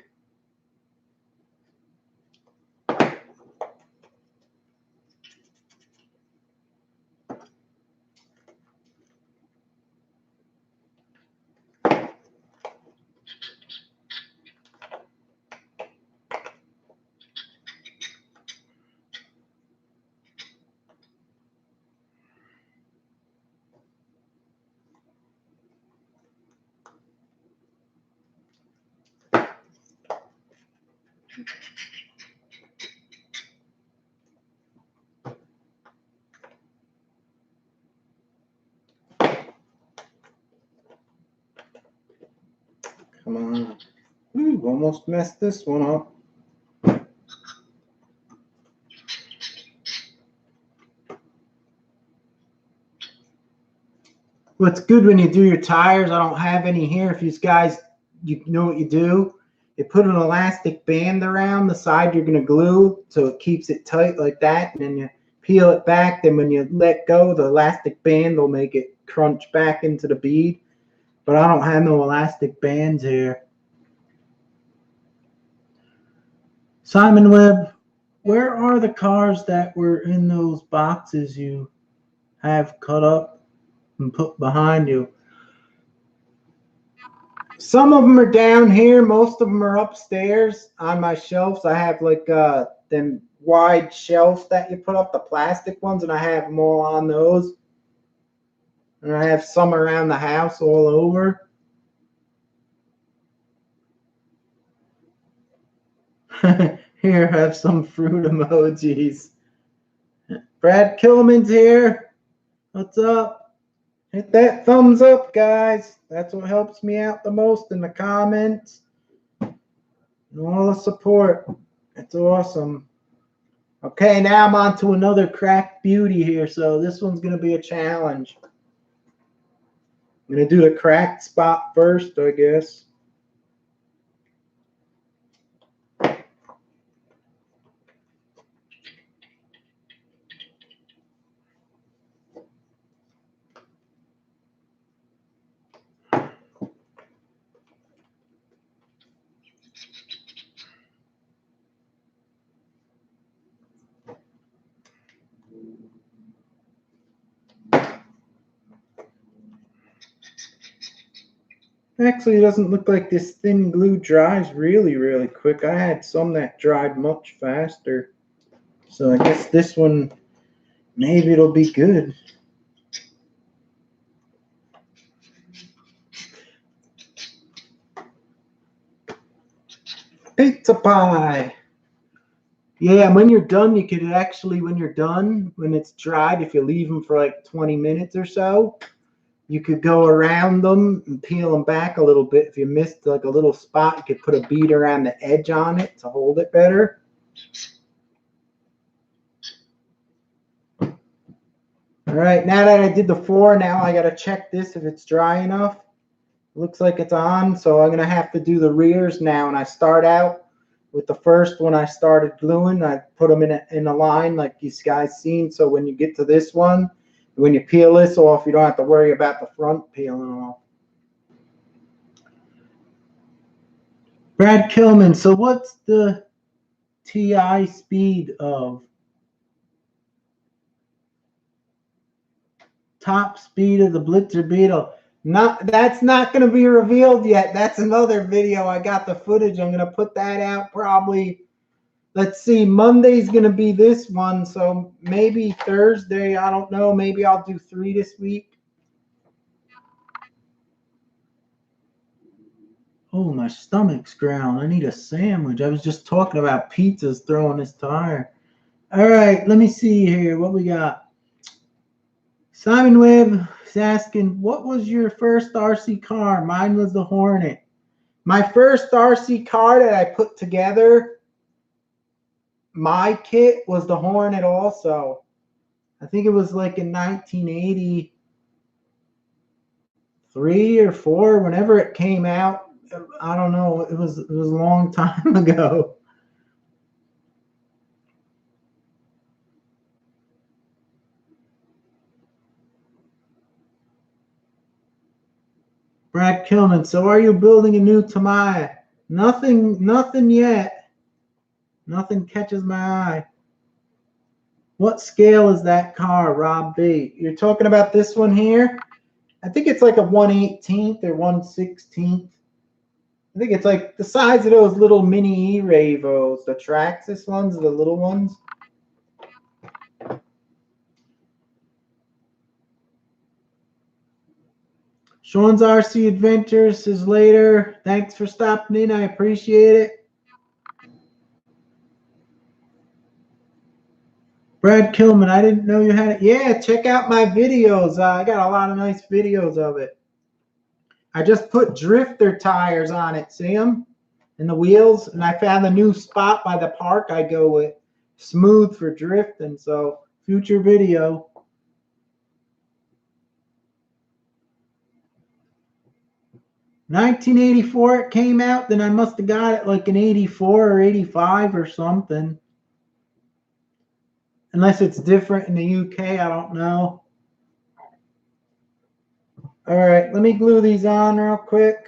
Come on. Ooh, almost messed this one up. What's good when you do your tires, I don't have any here. If you guys, you know what you do, you put an elastic band around the side you're going to glue so it keeps it tight like that, and then you peel it back. Then when you let go, the elastic band will make it crunch back into the bead. But I don't have no elastic bands here. Simon Webb, where are the cars that were in those boxes you have cut up and put behind you? Some of them are down here. Most of them are upstairs on my shelves. I have like them wide shelves that you put up, the plastic ones, and I have them all on those. And I have some around the house all over. Here, I have some fruit emojis. Brad Kilman's here. What's up? Hit that thumbs up, guys. That's what helps me out the most in the comments. And all the support. It's awesome. Okay, now I'm on to another cracked beauty here. So this one's going to be a challenge. I'm going to do the cracked spot first, I guess. Actually, it doesn't look like this thin glue dries really, really quick. I had some that dried much faster. So I guess this one, maybe it'll be good. Pizza pie. Yeah, and when you're done, you could actually, when you're done, when it's dried, if you leave them for like 20 minutes or so, you could go around them and peel them back a little bit. If you missed like a little spot, you could put a bead around the edge on it to hold it better. All right, now that I did the 4, now I got to check this if it's dry enough. Looks like it's on, so I'm going to have to do the rears now. And I start out with the first one I started gluing. I put them in a line like you guys seen, so when you get to this one, when you peel this off, you don't have to worry about the front peeling off. Brad Kilman, so what's the TI speed of? Top speed of the Blitzer Beetle? That's not going to be revealed yet. That's another video. I got the footage. I'm going to put that out probably. Let's see. Monday's going to be this one, so maybe Thursday. I don't know. Maybe I'll do 3 this week. Oh, my stomach's growling. I need a sandwich. I was just talking about pizzas throwing this tire. All right, let me see here. What we got? Simon Webb is asking, what was your first RC car? Mine was the Hornet. My first RC car that I put together, my kit, was the Hornet also. I think it was like in 1983 or 4, whenever it came out. I don't know. It was a long time ago. Brad Kilman, so are you building a new Tamiya? Nothing yet. Nothing catches my eye. What scale is that car, Rob B? You're talking about this one here? I think it's like a 1/18th or 1/16th. I think it's like the size of those little mini E-Ravos, the Traxxas ones, the little ones. Sean's RC Adventures is later. Thanks for stopping in. I appreciate it. Brad Kilman, I didn't know you had it. Yeah, check out my videos. I got a lot of nice videos of it. I just put drifter tires on it. See them? And the wheels. And I found a new spot by the park I go with. Smooth for drifting. So, future video. $1984 it came out, then I must have got it like in 84 or 85 or something. Unless it's different in the UK, I don't know. All right, let me glue these on real quick.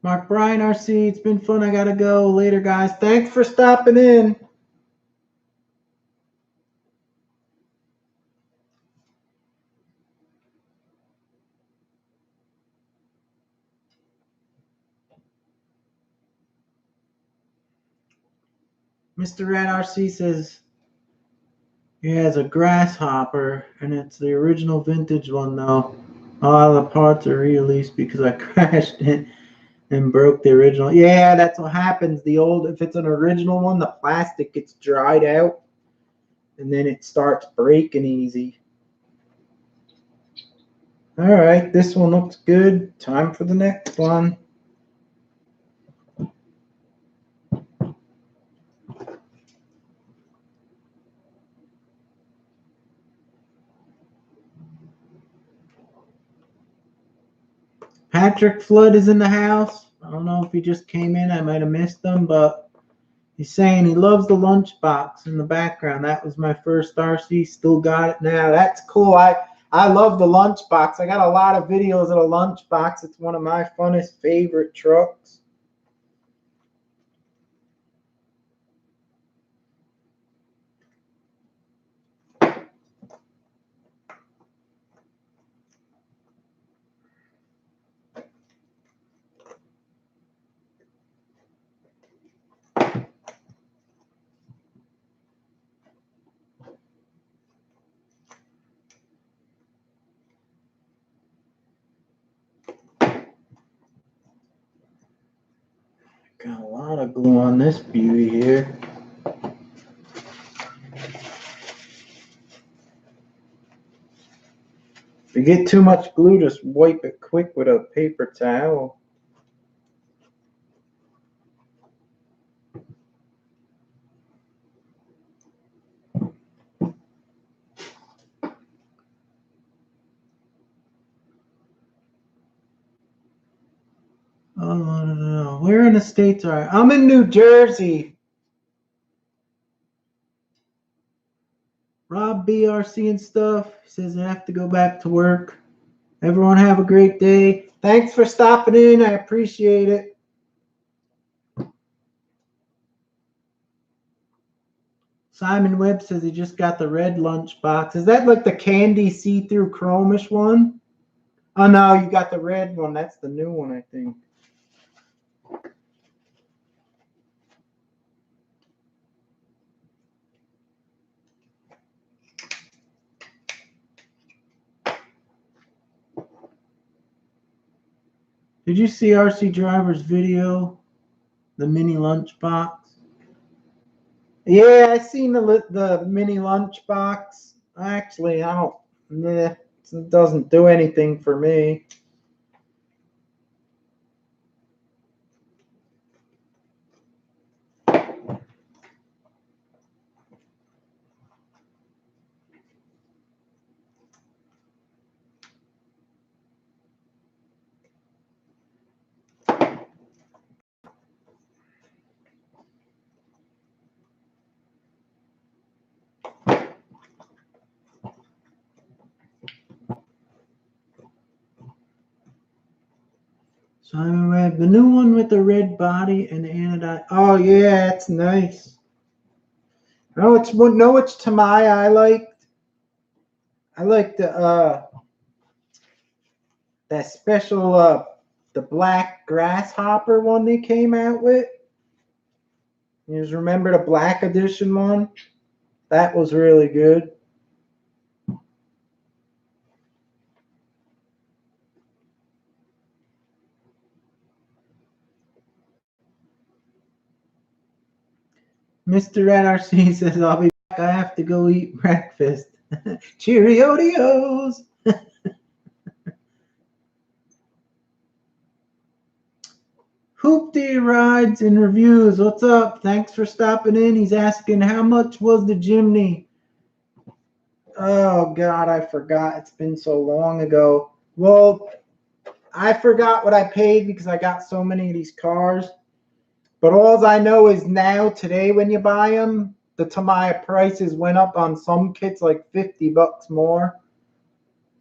Mark Bryan, RC, it's been fun. I got to go. Later, guys. Thanks for stopping in. Mr. Red RC says he has a Grasshopper, and it's the original vintage one, though. All the parts are released because I crashed it and broke the original. Yeah, that's what happens. If it's an original one, the plastic gets dried out, and then it starts breaking easy. All right, this one looks good. Time for the next one. Patrick Flood is in the house. I don't know if he just came in. I might have missed him, but he's saying he loves the lunchbox in the background. That was my first RC. Still got it now. That's cool. I love the lunchbox. I got a lot of videos of the lunchbox. It's one of my funnest favorite trucks. Got a lot of glue on this beauty here. If you get too much glue, just wipe it quick with a paper towel. Oh, no. Where in the States are I? I'm in New Jersey. Rob BRC and stuff. He says I have to go back to work. Everyone have a great day. Thanks for stopping in. I appreciate it. Simon Webb says he just got the red lunchbox. Is that like the candy see-through chromish one? Oh, no, you got the red one. That's the new one, I think. Did you see RC Driver's video? The mini lunchbox? Yeah, I seen the mini lunchbox. Actually, I don't. Nah, it doesn't do anything for me. Simon Webb, the new one with the red body and anodine. Oh yeah, it's nice. No, it's Tamiya. I like the that special the black Grasshopper one they came out with. You just remember the black edition one? That was really good. Mr. NRC says, I'll be back. I have to go eat breakfast. Cheerios. Hoopty Rides and Reviews. What's up? Thanks for stopping in. He's asking, how much was the Jimny? Oh, God, I forgot. It's been so long ago. Well, I forgot what I paid because I got so many of these cars. But all I know is now, today, when you buy them, the Tamiya prices went up on some kits like $50 more.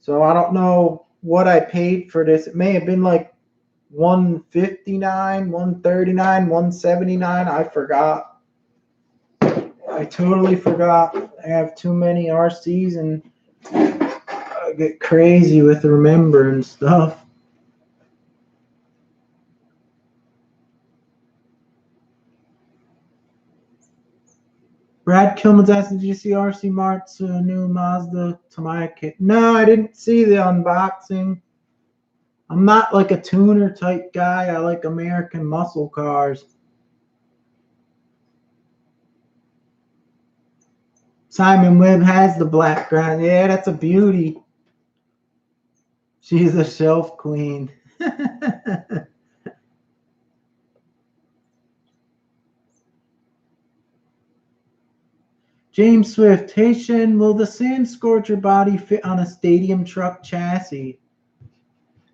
So I don't know what I paid for this. It may have been like $159, $139, $179. I forgot. I totally forgot. I have too many RCs and I get crazy with remembering stuff. Brad Kilman's asking, did you see RC Mart's new Mazda Tamiya kit? No, I didn't see the unboxing. I'm not like a tuner type guy. I like American muscle cars. Simon Webb has the black ground. Yeah, that's a beauty. She's a shelf queen. James Swift, hey Shen, will the Sand Scorcher body fit on a stadium truck chassis?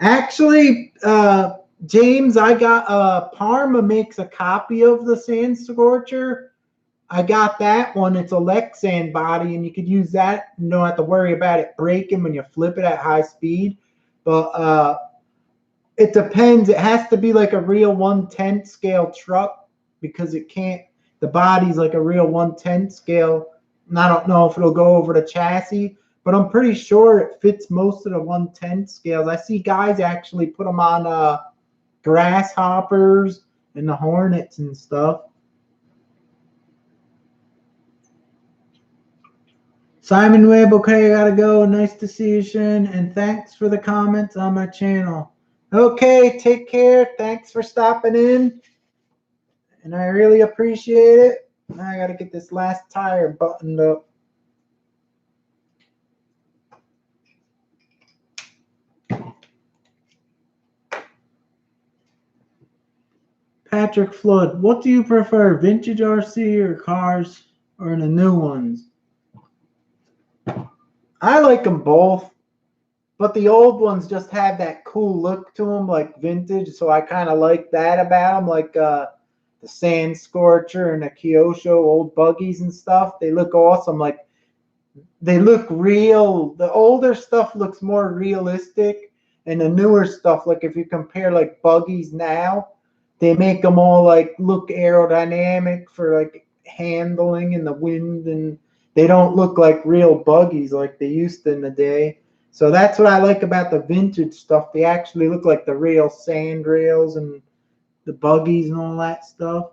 Actually, James, I got Parma makes a copy of the Sand Scorcher. I got that one. It's a Lexan body, and you could use that. You don't have to worry about it breaking when you flip it at high speed. But it depends. It has to be like a real 1/10 scale truck because it can't. The body's like a real 1/10 scale. And I don't know if it'll go over the chassis, but I'm pretty sure it fits most of the 1/10 scales. I see guys actually put them on Grasshoppers and the Hornets and stuff. Simon Webb, okay, I gotta go. Nice to see you, Shin, and thanks for the comments on my channel. Okay, take care. Thanks for stopping in, and I really appreciate it. Now I gotta get this last tire buttoned up. Patrick Flood, what do you prefer, vintage RC or cars or the new ones? I like them both, but the old ones just have that cool look to them, like vintage. So I kind of like that about them, like the Sand Scorcher and the Kyosho old buggies and stuff. They look awesome. Like they look real. The older stuff looks more realistic, and the newer stuff, like if you compare like buggies now, they make them all like look aerodynamic for like handling in the wind, and they don't look like real buggies like they used to in the day. So that's what I like about the vintage stuff. They actually look like the real sand rails and the buggies and all that stuff.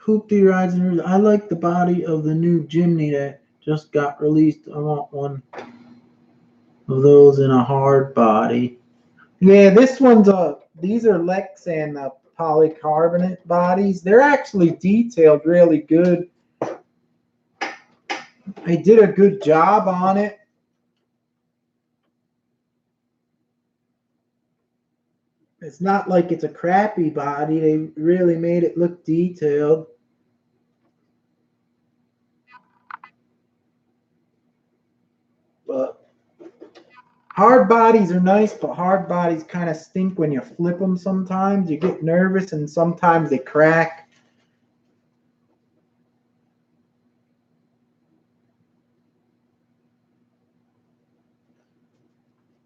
Hoopty rides and I like the body of the new Jimny that just got released. I want one of those in a hard body. Yeah, this one's these are Lexan polycarbonate bodies. They're actually detailed really good. They did a good job on it. It's not like it's a crappy body. They really made it look detailed. But hard bodies are nice, but hard bodies kind of stink when you flip them sometimes. You get nervous and sometimes they crack.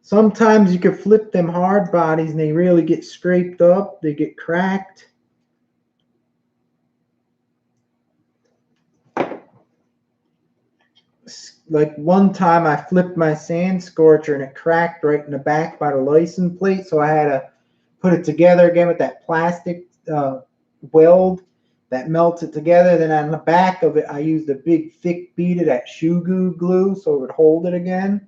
Sometimes you can flip them hard bodies and they really get scraped up. They get cracked. Like one time I flipped my Sand Scorcher and it cracked right in the back by the license plate. So I had to put it together again with that plastic weld that melts it together. Then on the back of it, I used a big thick bead of that shoe glue so it would hold it again.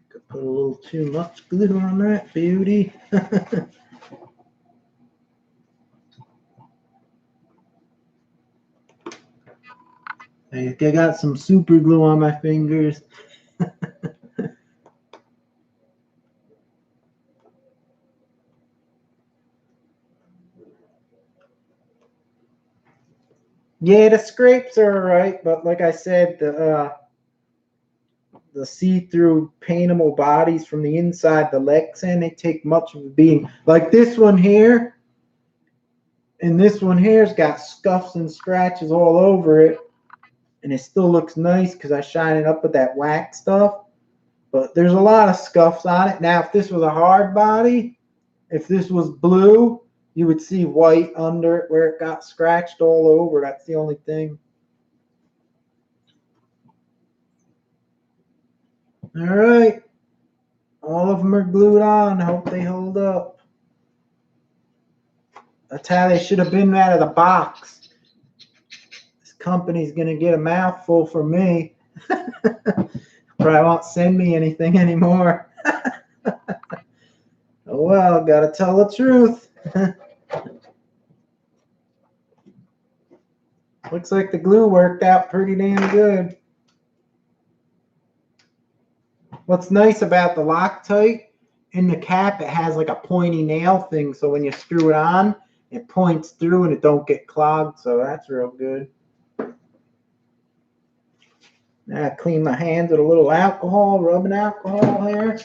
Could put a little too much glue on that beauty. I got some super glue on my fingers. Yeah, the scrapes are alright, but like I said, the see-through paintable bodies from the inside, the Lexan, they take much of a beating. Like this one here, and this one here's got scuffs and scratches all over it, and it still looks nice because I shine it up with that wax stuff. But there's a lot of scuffs on it. Now, if this was a hard body, if this was blue, you would see white under it where it got scratched all over. That's the only thing. All right. All of them are glued on. I hope they hold up. That's how they should have been out of the box. company's gonna get a mouthful from me. Probably won't send me anything anymore. Oh well, gotta tell the truth. Looks like the glue worked out pretty damn good. What's nice about the Loctite, in the cap it has like a pointy nail thing, so when you screw it on, it points through and it don't get clogged, so that's real good. Now I clean my hands with a little alcohol, rubbing alcohol here.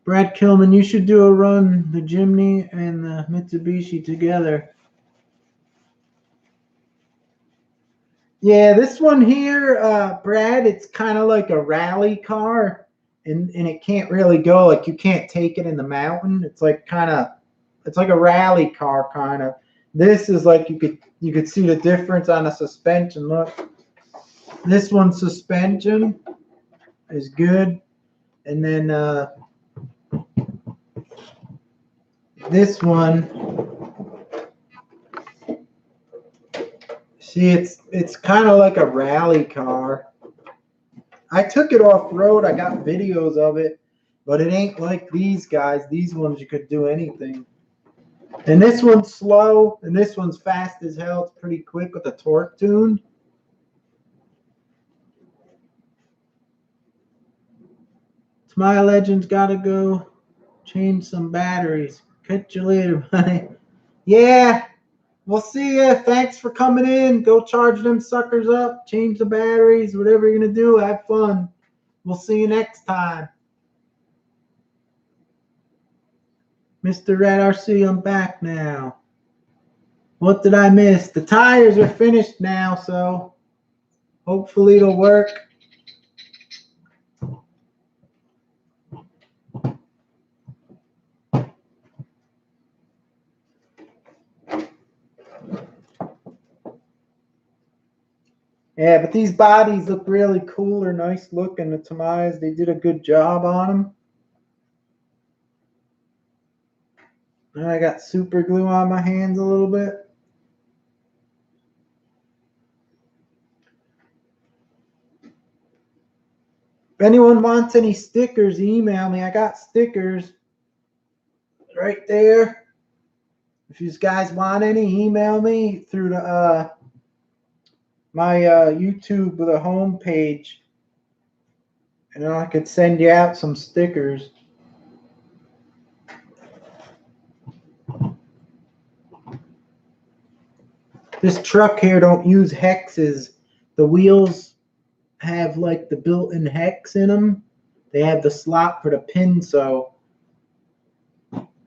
Brad Kilman, you should do a run, the Jimny and the Mitsubishi together. Yeah, this one here, Brad, it's kind of like a rally car, and it can't really go, like you can't take it in the mountain. It's like it's like a rally car kind of. This is like you could see the difference on the suspension. Look, this one's suspension is good, and then this one, see, it's kind of like a rally car. I took it off road. I got videos of it, but it ain't like these guys. These ones you could do anything. And this one's slow, and this one's fast as hell. It's pretty quick with the torque tune. Smile Legends gotta go change some batteries. Catch you later, buddy. Yeah, we'll see you. Thanks for coming in. Go charge them suckers up. Change the batteries. Whatever you're going to do, have fun. We'll see you next time. Mr. Red RC, I'm back now. What did I miss? The tires are finished now, so hopefully it'll work. Yeah, but these bodies look really cool. They're nice looking. The Tamiyas, they did a good job on them. And I got super glue on my hands a little bit. If anyone wants any stickers, email me. I got stickers right there. If you guys want any, email me through the my YouTube with a home page, and then I could send you out some stickers. This truck here don't use hexes. The wheels have like the built-in hex in them. They have the slot for the pin, so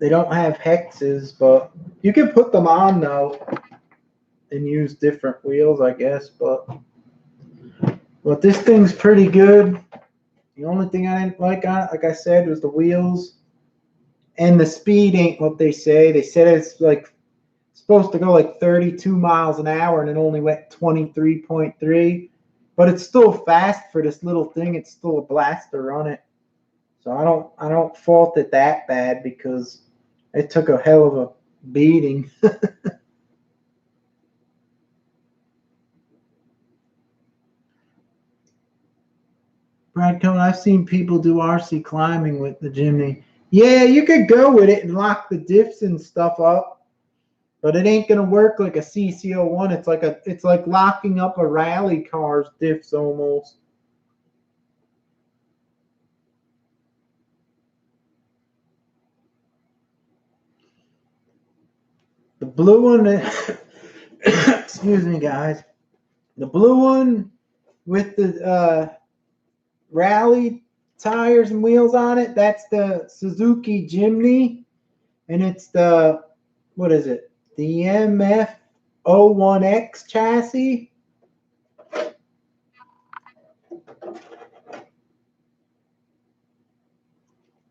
they don't have hexes, but you can put them on though and use different wheels, I guess. But this thing's pretty good. The only thing I didn't like on it, like I said, was the wheels, and the speed ain't what they say. They said it's like supposed to go like 32 miles an hour, and it only went 23.3. But it's still fast for this little thing. It's still a blast to run it. So I don't fault it that bad, because it took a hell of a beating. Brad Cohen, I've seen people do RC climbing with the Jimny. Yeah, you could go with it and lock the diffs and stuff up, but it ain't gonna work like a CC01. It's like locking up a rally car's diffs almost. The blue one, excuse me, guys. The blue one with the rally tires and wheels on it, that's the Suzuki Jimny, and it's the, what is it? The MF01X chassis.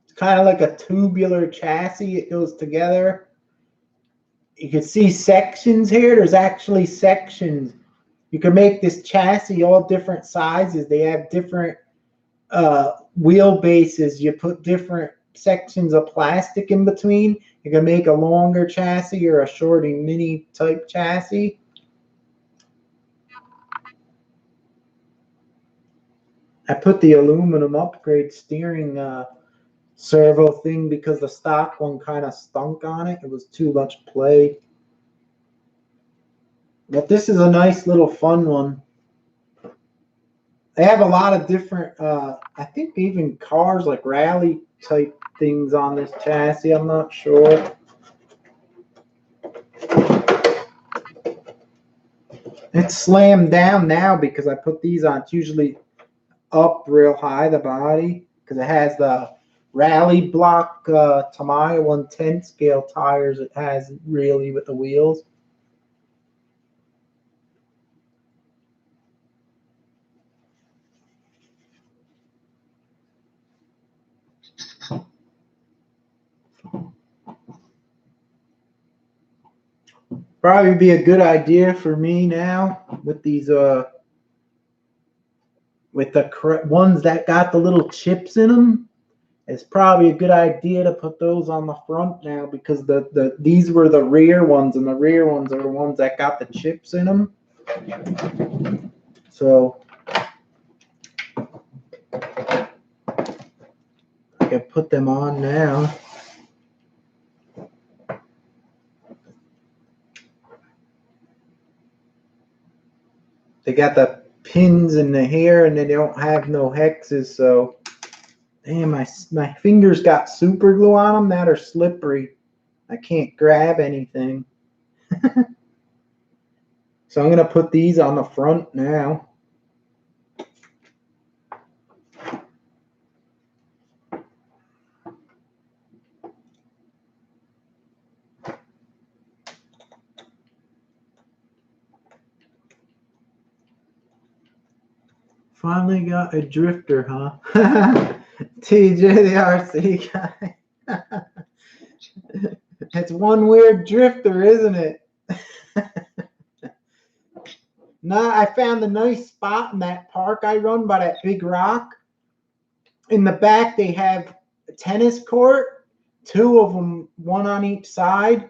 It's kind of like a tubular chassis. It goes together. You can see sections here. There's actually sections. You can make this chassis all different sizes. They have different wheel bases. You put different sections of plastic in between. You can make a longer chassis or a short and mini type chassis. I put the aluminum upgrade steering servo thing because the stock one kind of stunk on it. It was too much play. But this is a nice little fun one. They have a lot of different, I think even cars like rally type things on this chassis. I'm not sure. It's slammed down now because I put these on. It's usually up real high, the body, because it has the rally block Tamiya 110 scale tires. It has really with the wheels. Probably be a good idea for me now with these with the ones that got the little chips in them. It's probably a good idea to put those on the front now because these were the rear ones, and the rear ones are the ones that got the chips in them. So I can put them on now. They got the pins in the hair and they don't have no hexes, so damn, my fingers got super glue on them. Now they're slippery. I can't grab anything. So I'm gonna put these on the front now. Finally got a drifter, huh? TJ the RC guy. It's one weird drifter, isn't it? Nah, I found a nice spot in that park I run by that big rock. In the back, they have a tennis court, two of them, one on each side,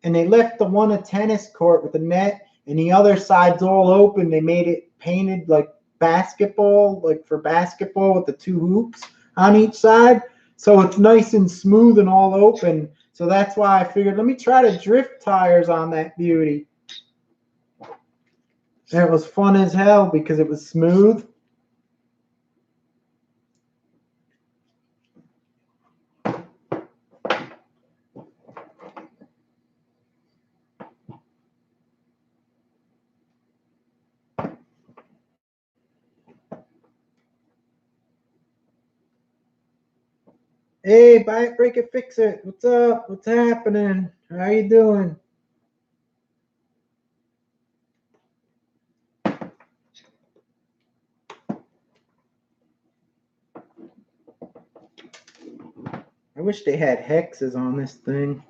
and they left the one a tennis court with a net, and the other side's all open. They made it painted like basketball, like for basketball with the two hoops on each side. So it's nice and smooth and all open. So that's why I figured, let me try to drift tires on that beauty. And it was fun as hell because it was smooth. Hey, buy it, break it, fix it. What's up? What's happening? How you doing? I wish they had hexes on this thing.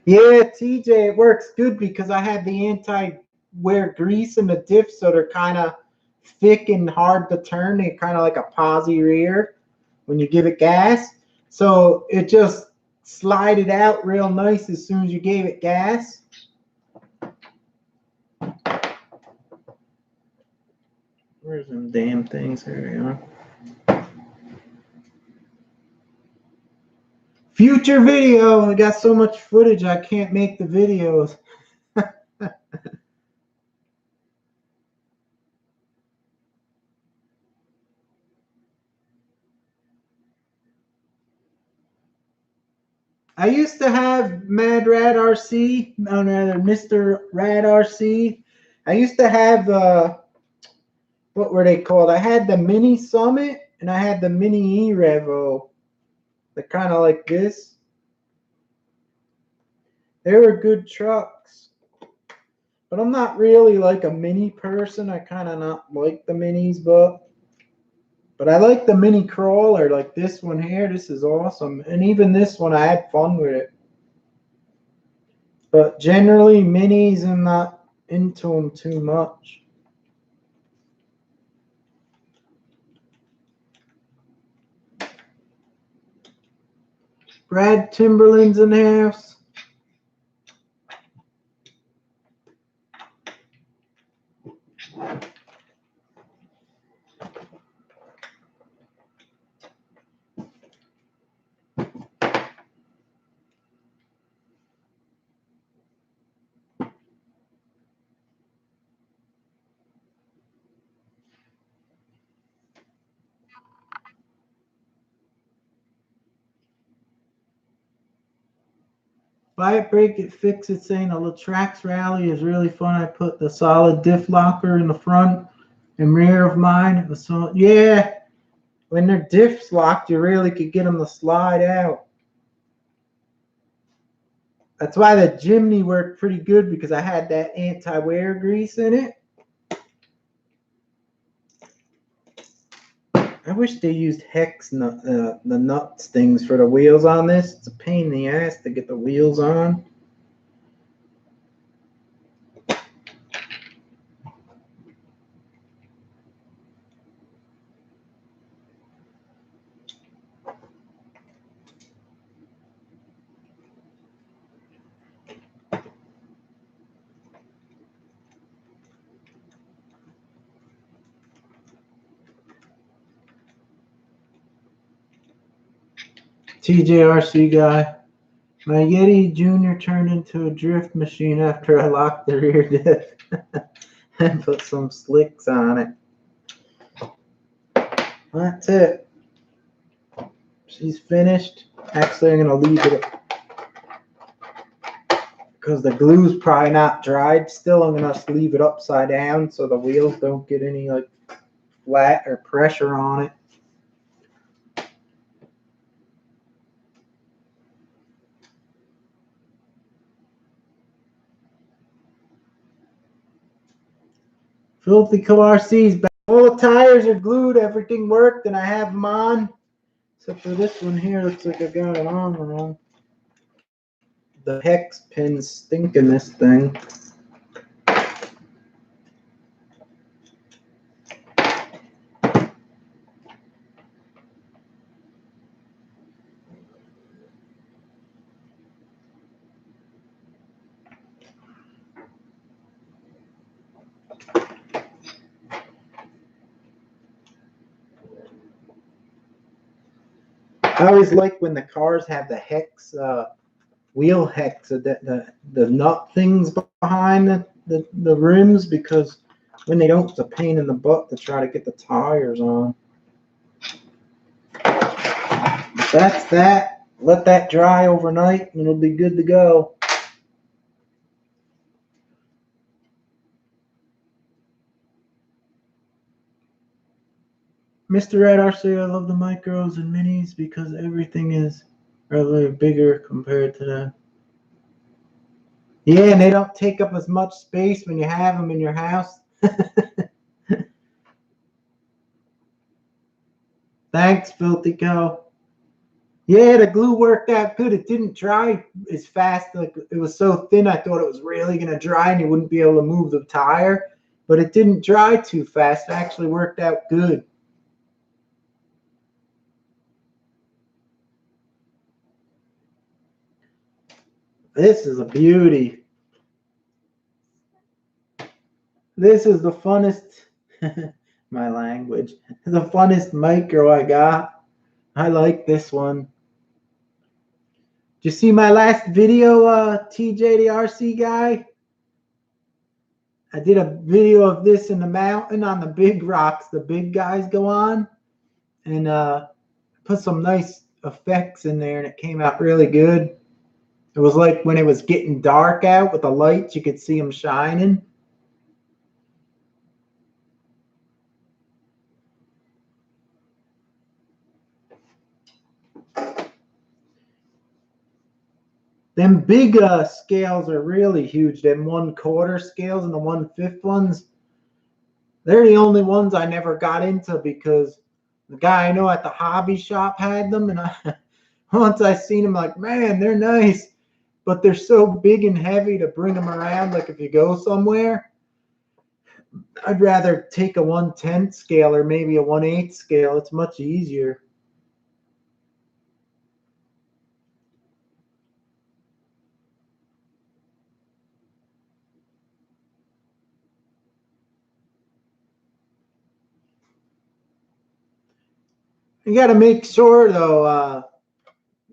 Yeah, TJ, it works good because I have the anti-wear grease in the diff, so they're kind of thick and hard to turn. They're kind of like a posi rear when you give it gas. So it just slided out real nice as soon as you gave it gas. Where's them damn things? Here we are. Future video. I got so much footage I can't make the videos. I used to have Mad Rad RC, no, rather Mr. Rad RC. I used to have what were they called? I had the Mini Summit and I had the Mini E Revo. They're kind of like this. They were good trucks. But I'm not really like a mini person. I kind of not like the minis, but I like the mini crawler, like this one here. This is awesome. And even this one, I had fun with it. But generally, minis, I'm not into them too much. Brad Timberland's in the house. Buy it, break it, fix it, saying a Latrax rally is really fun. I put the solid diff locker in the front and rear of mine. It was so, yeah, when their diffs locked, you really could get them to slide out. That's why the Jimny worked pretty good, because I had that anti-wear grease in it. I wish they used hex nut, the nuts things for the wheels on this. It's a pain in the ass to get the wheels on. Jjrc guy. My Yeti Junior turned into a drift machine after I locked the rear diff and put some slicks on it. That's it. She's finished. Actually, I'm going to leave it because the glue's probably not dried still. I'm going to just leave it upside down so the wheels don't get any like flat or pressure on it. Filthy RC's back. All the tires are glued. Everything worked, and I have them on. Except for this one here, looks like I got it on wrong. The hex pins stink in this thing. I always like when the cars have the hex, wheel hex, the nut things behind the rims, because when they don't, it's a pain in the butt to try to get the tires on. That's that. Let that dry overnight and it'll be good to go. Mr. Red RC, I love the micros and minis because everything is rather bigger compared to the. Yeah, and they don't take up as much space when you have them in your house. Thanks, Filthy Co. Yeah, the glue worked out good. It didn't dry as fast. Like, it was so thin, I thought it was really going to dry and you wouldn't be able to move the tire. But it didn't dry too fast. It actually worked out good. This is a beauty. This is the funnest, my language, the funnest micro I got. I like this one. Did you see my last video, TJ the RC guy? I did a video of this in the mountain on the big rocks the big guys go on, and put some nice effects in there, and it came out really good. It was like when it was getting dark out with the lights, you could see them shining. Them big scales are really huge. Them 1/4 scales and the 1/5 ones, they're the only ones I never got into because the guy I know at the hobby shop had them, and once I seen them, like, man, they're nice, but they're so big and heavy to bring them around. Like if you go somewhere, I'd rather take a 1/10 scale or maybe a 1/8 scale. It's much easier. You got to make sure though,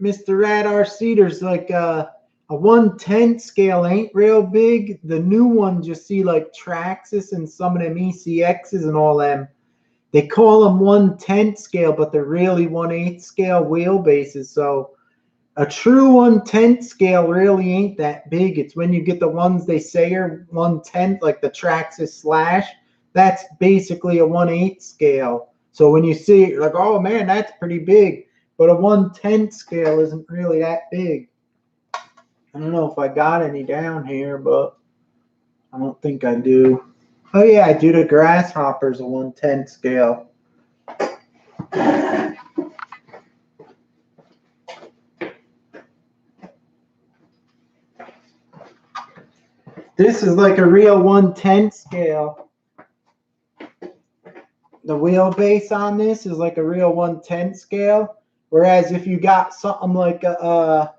Mr. Radar Cedars, like a 1/10 scale ain't real big. The new ones you see like Traxxas and some of them ECXs and all them, they call them 1/10 scale, but they're really 1/8 scale wheelbases. So a true 1/10 scale really ain't that big. It's when you get the ones they say are 1/10, like the Traxxas Slash, that's basically a 1/8 scale. So when you see it, you're like, oh man, that's pretty big. But a 1/10 scale isn't really that big. I don't know if I got any down here, but I don't think I do. Oh yeah, I do. The Grasshopper's a 1/10 scale. This is like a real 1/10 scale. The wheelbase on this is like a real 1/10 scale. Whereas if you got something like a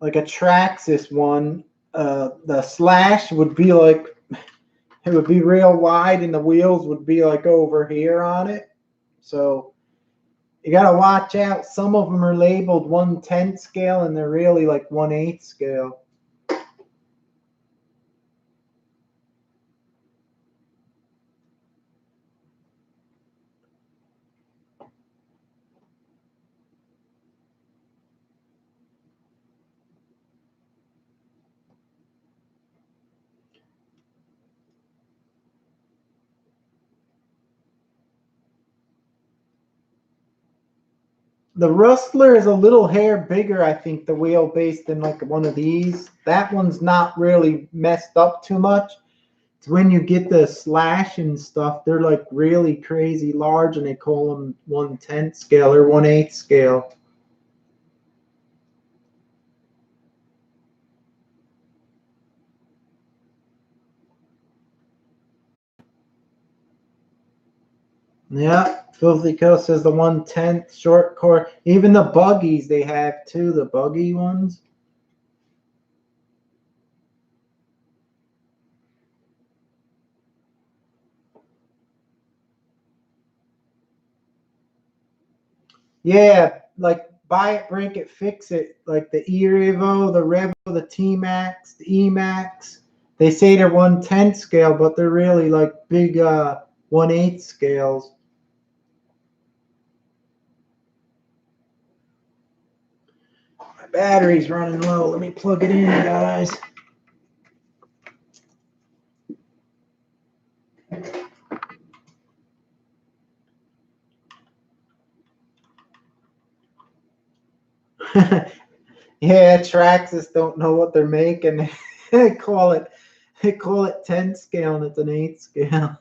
Traxxas one, the Slash would be like, it would be real wide and the wheels would be like over here on it. So you got to watch out. Some of them are labeled 1/10 scale and they're really like 1/8 scale. The Rustler is a little hair bigger, I think, the wheelbase than like one of these. That one's not really messed up too much. It's when you get the Slash and stuff, they're like really crazy large and they call them 1/10 scale or 1/8 scale. Yeah, Filthy Co says the 1/10 short core. Even the buggies they have too, the buggy ones. Yeah, like buy it, break it, fix it. Like the E-Revo, the Revo, the T-Max, the E-Max. They say they're 1/10 scale, but they're really like big 1/8 scales. My battery's running low. Let me plug it in, guys. Yeah, Traxxas don't know what they're making. They call it 10 scale and it's an 8 scale.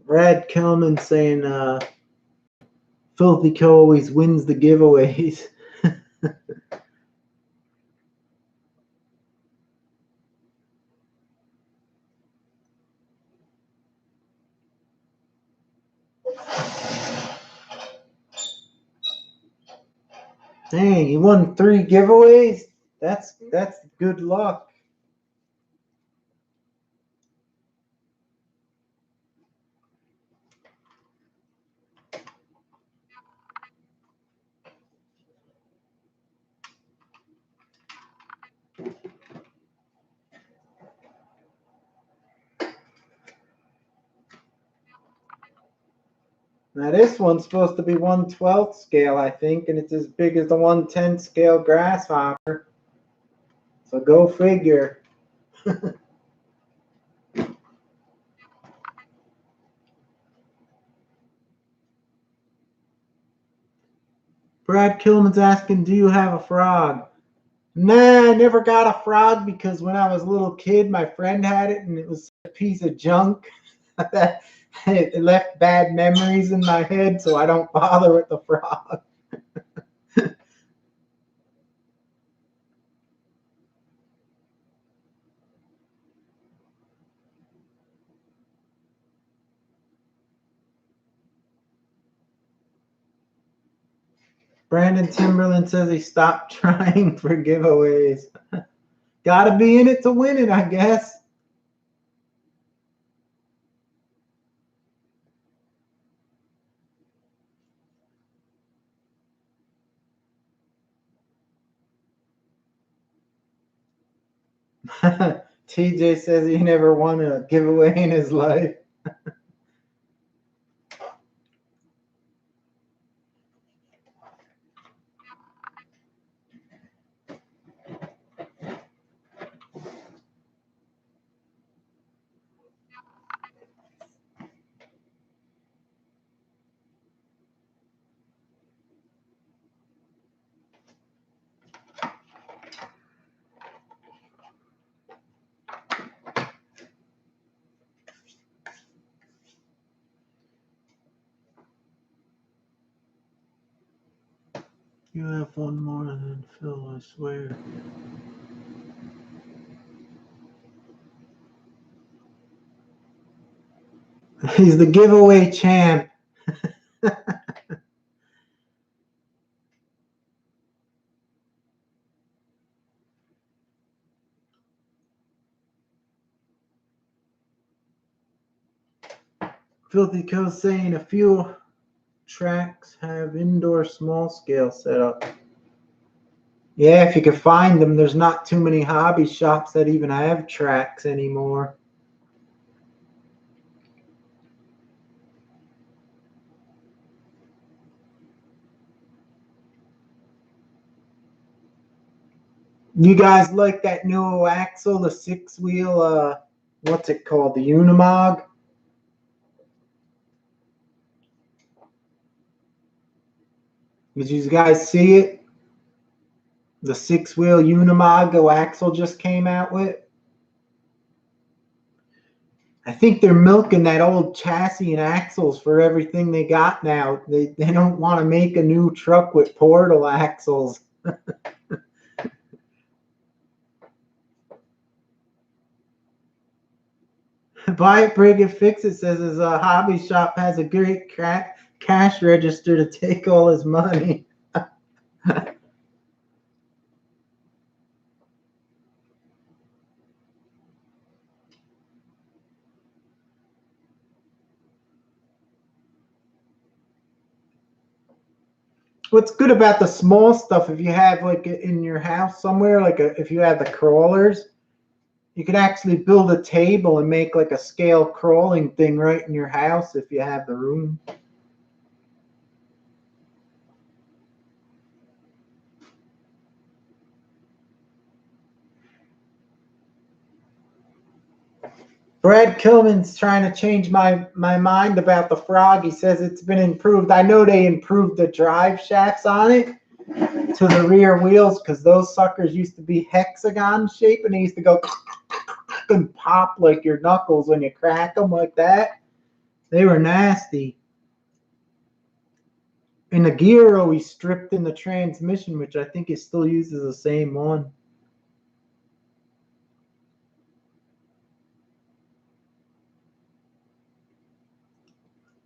Brad Kelman saying Filthy Co always wins the giveaways. Dang, he won 3 giveaways? That's good luck. Now this one's supposed to be 1/12 scale, I think, and it's as big as the 1/10 scale Grasshopper. So go figure. Brad Kilman's asking, do you have a frog? Nah, I never got a frog because when I was a little kid, my friend had it and it was a piece of junk. It left bad memories in my head, so I don't bother with the frog. Brandon Timberland says he stopped trying for giveaways. Gotta be in it to win it, I guess. TJ says he never won a giveaway in his life. You have one more than Phil, I swear. He's the giveaway champ. Filthy Co saying a few tracks have indoor small scale setup. Yeah, if you can find them, there's not too many hobby shops that even have tracks anymore. You guys like that new axle, the 6-wheel, what's it called, the Unimog? Did you guys see it? The 6-wheel Unimog axle just came out with. I think they're milking that old chassis and axles for everything they got now. They don't want to make a new truck with portal axles. Buy it, bring it, fix it, says his hobby shop has a great cash register to take all his money. What's good about the small stuff, if you have like in your house somewhere, like if you have the crawlers, you can actually build a table and make like a scale crawling thing right in your house if you have the room. Brad Kilman's trying to change my mind about the frog. He says it's been improved. I know they improved the drive shafts on it to the rear wheels because those suckers used to be hexagon shape and they used to go and pop like your knuckles when you crack them like that. They were nasty. And the gear always stripped in the transmission, which I think it still uses the same one.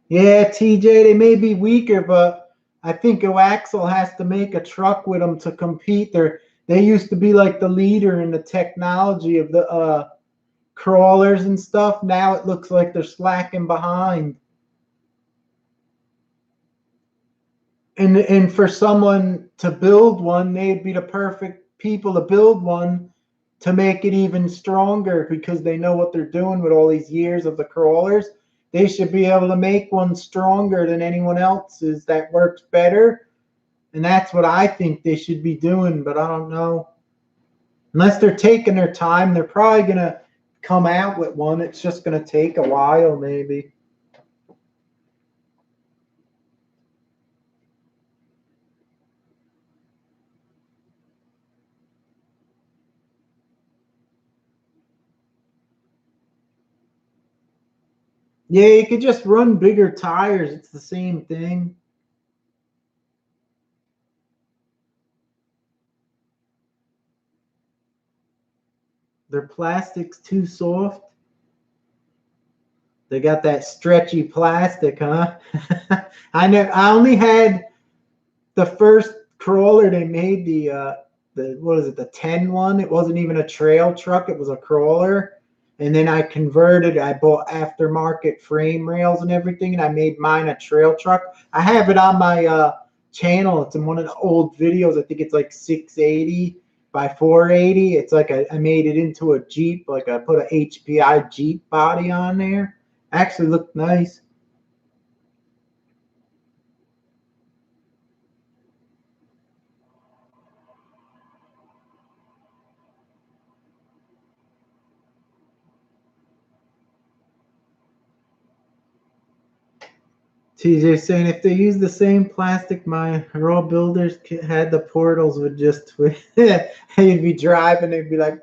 Yeah, TJ, they may be weaker, but I think Axle has to make a truck with them to compete. They used to be like the leader in the technology of the crawlers and stuff. Now it looks like they're slacking behind. And for someone to build one, they'd be the perfect people to build one to make it even stronger because they know what they're doing with all these years of the crawlers. they should be able to make one stronger than anyone else's that works better. And that's what I think they should be doing, but I don't know. Unless they're taking their time, they're probably going to come out with one. It's just going to take a while, maybe. Yeah, you could just run bigger tires. It's the same thing. Their plastic's too soft. They got that stretchy plastic, huh? I only had the first crawler they made, the what is it, the 10 one? It wasn't even a trail truck, it was a crawler. And then I converted, I bought aftermarket frame rails and everything, and I made mine a trail truck. I have it on my channel. It's in one of the old videos. I think it's like 680 by 480. It's like I made it into a Jeep, like I put a HPI Jeep body on there. Actually looked nice. TJ saying if they use the same plastic my raw builders had, the portals would just twist. You'd be driving, they'd be like.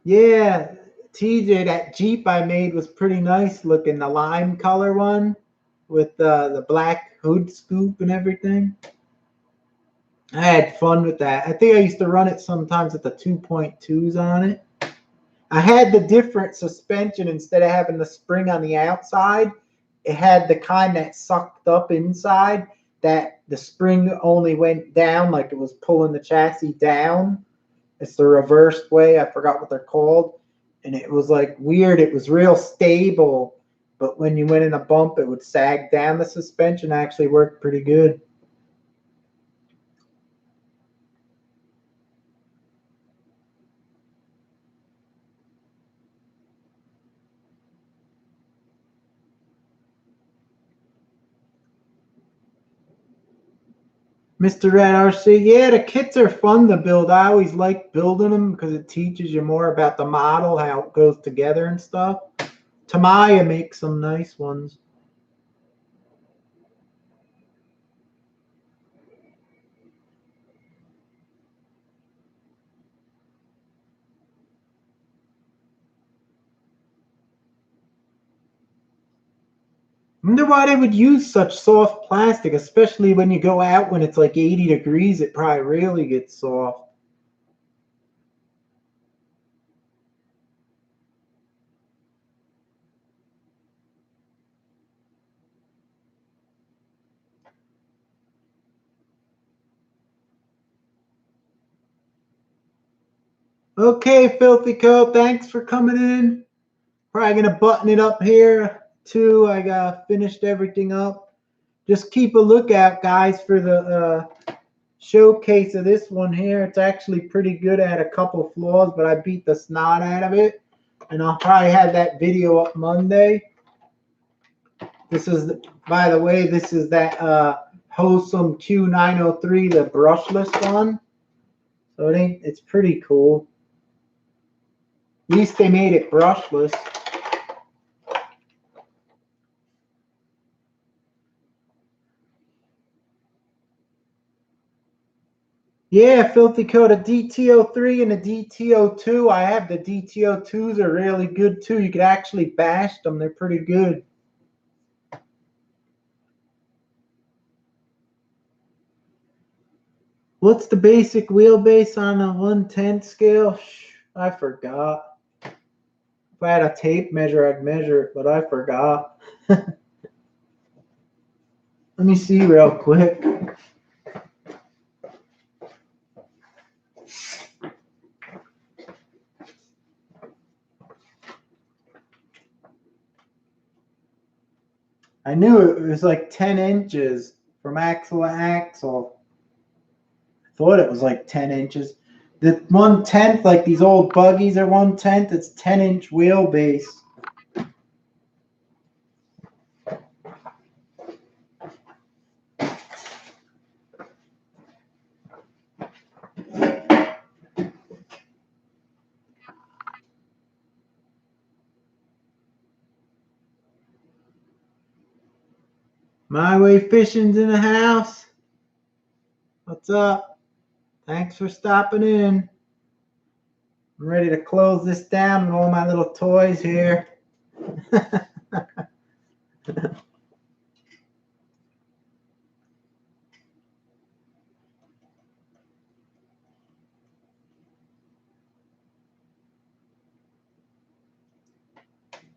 Yeah, TJ, that Jeep I made was pretty nice looking. The lime color one with the black hood scoop and everything. I had fun with that. I think I used to run it sometimes with the 2.2s on it. I had the different suspension. Instead of having the spring on the outside, it had the kind that sucked up inside, that the spring only went down, like it was pulling the chassis down. It's the reversed way. I forgot what they're called. And it was like weird. It was real stable, but when you went in a bump, it would sag down. The suspension actually worked pretty good. Mr. Red RC, yeah, the kits are fun to build. I always like building them because it teaches you more about the model, how it goes together and stuff. Tamiya makes some nice ones. I wonder why they would use such soft plastic, especially when you go out when it's like 80 degrees, it probably really gets soft. Okay, Filthy Coat, thanks for coming in. Probably going to button it up here, too. I got finished everything up. Just keep a lookout, guys, for the showcase of this one here. It's actually pretty good. I had a couple flaws, but I beat the snot out of it. And I'll probably have that video up Monday. This is, by the way, this is that hosim Q903, the brushless one. So it's pretty cool. At least they made it brushless. Yeah, Filthy Coat, a DT03 and a DT02. I have the DT02s are really good too. You could actually bash them. They're pretty good. What's the basic wheelbase on a 1/10 scale? I forgot. If I had a tape measure, I'd measure it, but I forgot. Let me see real quick. I knew it was like 10 inches from axle to axle. I thought it was like 10 inches. The 1/10, like these old buggies are 1/10. It's 10-inch wheelbase. My Way Fishing's in the house. What's up? Thanks for stopping in. I'm ready to close this down with all my little toys here.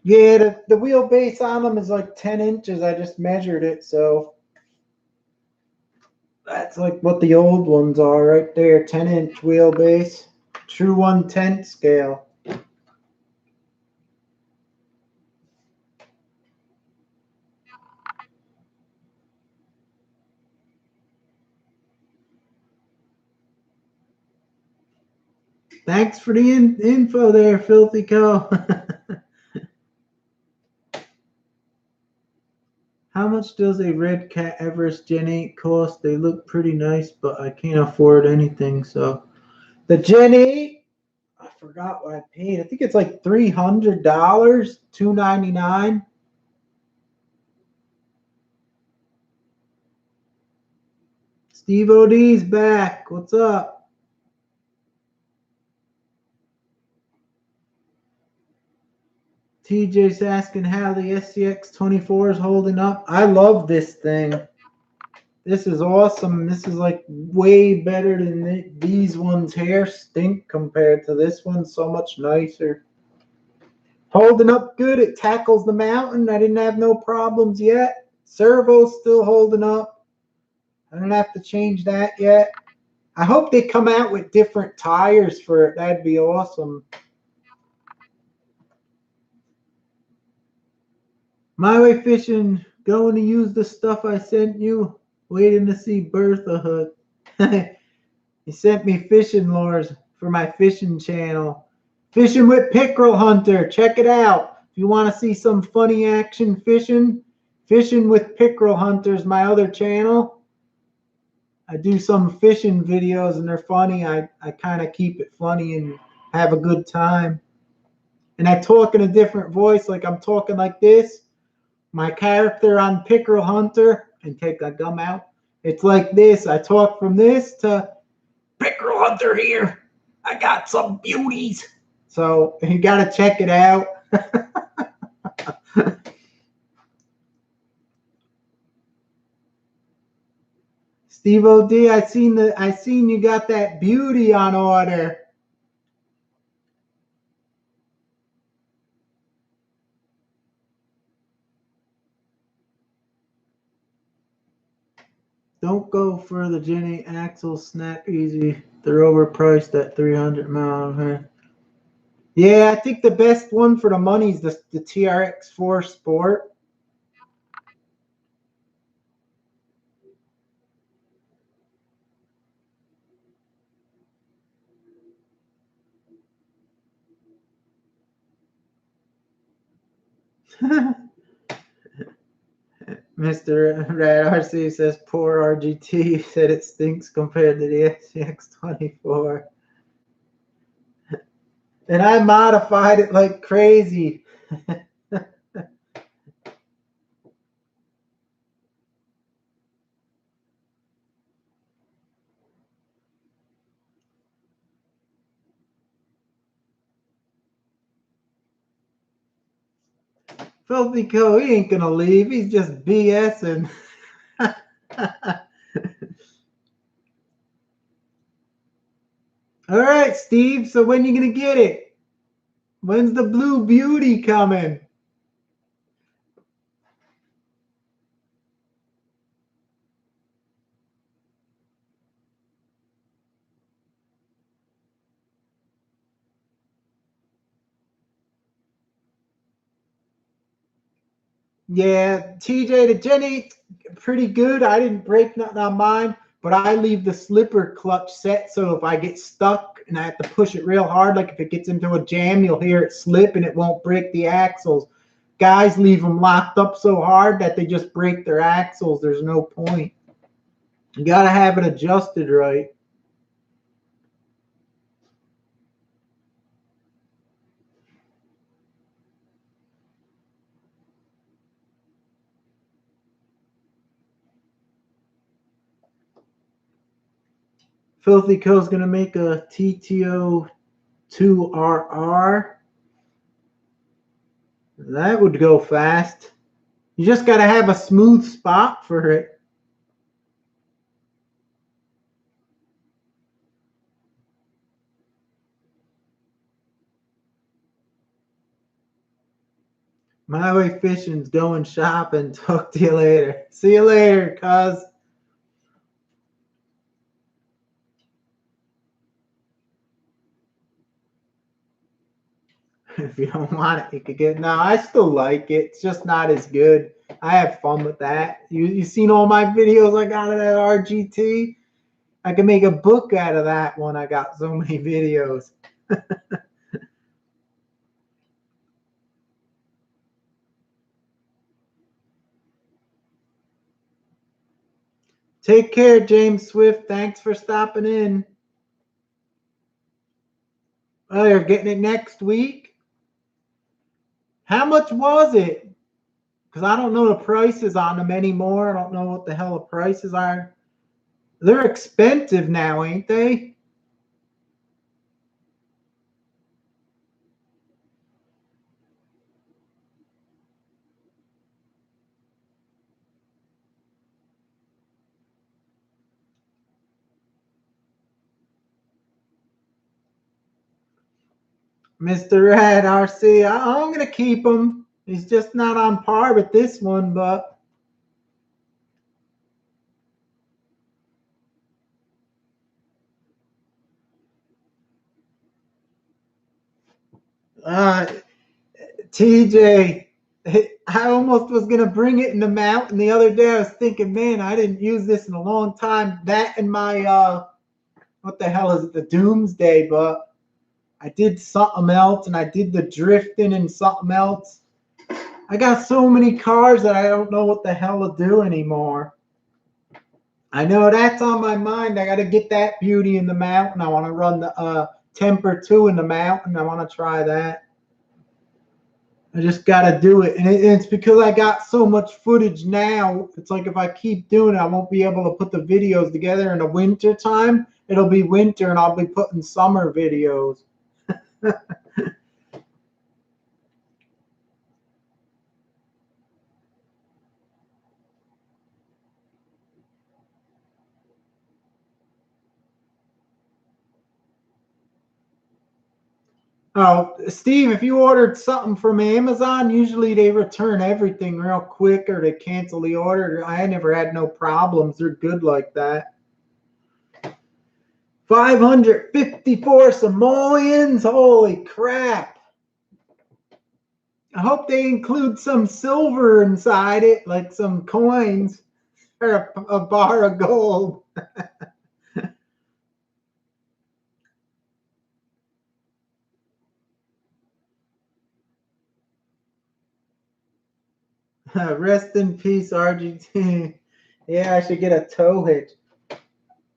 Yeah, the wheelbase on them is like 10 inches. I just measured it, so that's like what the old ones are right there. 10-inch wheelbase, true 1/10 scale. Thanks for the info there, Filthy Co. How much does a Red Cat Everest Gen 8 cost? They look pretty nice, but I can't afford anything. So the Gen 8, I forgot what I paid. I think it's like $300, $299. Steve OD's back. What's up? TJ's asking how the SCX24 is holding up. I love this thing. This is awesome. This is like way better than these ones here stink compared to this one. So much nicer. Holding up good. It tackles the mountain. I didn't have no problems yet. Servo's still holding up. I don't have to change that yet. I hope they come out with different tires for it. That'd be awesome. My Way Fishing, going to use the stuff I sent you. Waiting to see Bertha hook. He sent me fishing lures for my fishing channel. Fishing with Pickerel Hunter. Check it out. If you want to see some funny action fishing, Fishing with Pickerel Hunter is my other channel. I do some fishing videos and they're funny. I kind of keep it funny and have a good time. And I talk in a different voice, like I'm talking like this. My character on Pickerel Hunter, and take that gum out. It's like this. I talk from this to Pickerel Hunter here. I got some beauties. So you got to check it out. Steve OD, I seen you got that beauty on order. Don't go for the Jenny axles, snap easy. They're overpriced at 300 miles. Yeah, I think the best one for the money is the TRX4 Sport. Mr. Rad RC says poor RGT said it stinks compared to the SCX24. And I modified it like crazy. Filthy Co, he ain't gonna leave. He's just BSing. All right, Steve. So when you gonna get it? When's the Blue Beauty coming? Yeah, TJ, the Jenny, pretty good. I didn't break nothing on mine. but I leave the slipper clutch set so if I get stuck and I have to push it real hard, like if it gets into a jam, you'll hear it slip and it won't break the axles. Guys leave them locked up so hard that they just break their axles. There's no point. You got to have it adjusted right. Filthy Co's going to make a TTO2RR. That would go fast. You just got to have a smooth spot for it. My way fishing's going shopping. Talk to you later. See you later, cuz. If you don't want it, you could get. No, I still like it. It's just not as good. I have fun with that. You seen all my videos I got of that RGT? I can make a book out of that one. I got so many videos. Take care, James Swift. Thanks for stopping in. Oh, you're getting it next week? How much was it? Because I don't know the prices on them anymore. I don't know what the hell the prices are. They're expensive now, ain't they? Mr. Red RC, I'm going to keep him. He's just not on par with this one, but TJ, I almost was going to bring it in the mountain the other day. I was thinking, man, I didn't use this in a long time. That and my, what the hell is it, the Doomsday, but I did something else, and I did the drifting and something else. I got so many cars that I don't know what the hell to do anymore. I know that's on my mind. I got to get that beauty in the mountain. I want to run the Temper 2 in the mountain. I want to try that. I just got to do it. And it's because I got so much footage now. It's like if I keep doing it, I won't be able to put the videos together in the winter time. It'll be winter, and I'll be putting summer videos. Oh, Steve, if you ordered something from Amazon, usually they return everything real quick or they cancel the order. I never had no problems. They're good like that. 554 simoleons? Holy crap. I hope they include some silver inside it, like some coins or a bar of gold. Rest in peace, RGT. Yeah, I should get a tow hitch.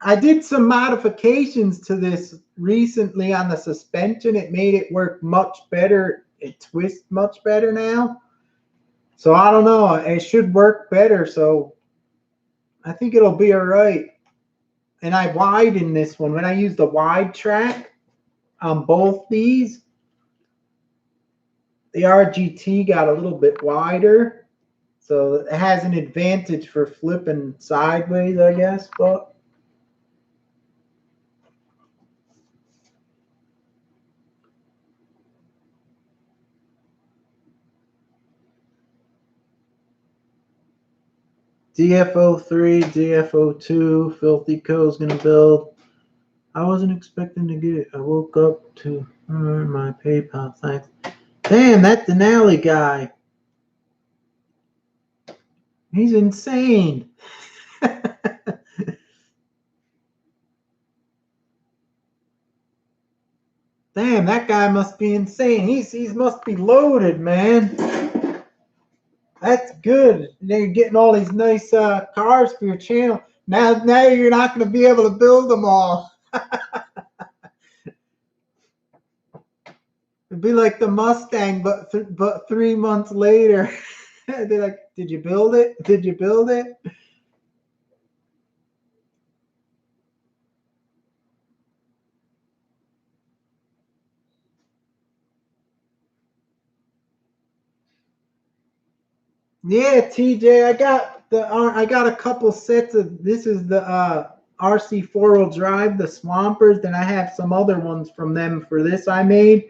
I did some modifications to this recently on the suspension. It made it work much better. It twists much better now. So I don't know. It should work better. So I think it'll be all right. And I widened this one. When I used the wide track on both these, the RGT got a little bit wider. So it has an advantage for flipping sideways, I guess. But DFO3, DFO2, Filthy Co's gonna build. I wasn't expecting to get it. I woke up to my PayPal. Thanks. Damn, that Denali guy. He's insane. Damn, that guy must be insane. He must be loaded, man. That's good. Now you're getting all these nice cars for your channel. Now you're not going to be able to build them all. It'd be like the Mustang, but 3 months later. They're like, did you build it? Did you build it? Yeah, TJ, I got a couple sets of, this is the RC 4-wheel drive, the Swampers. Then I have some other ones from them for this I made.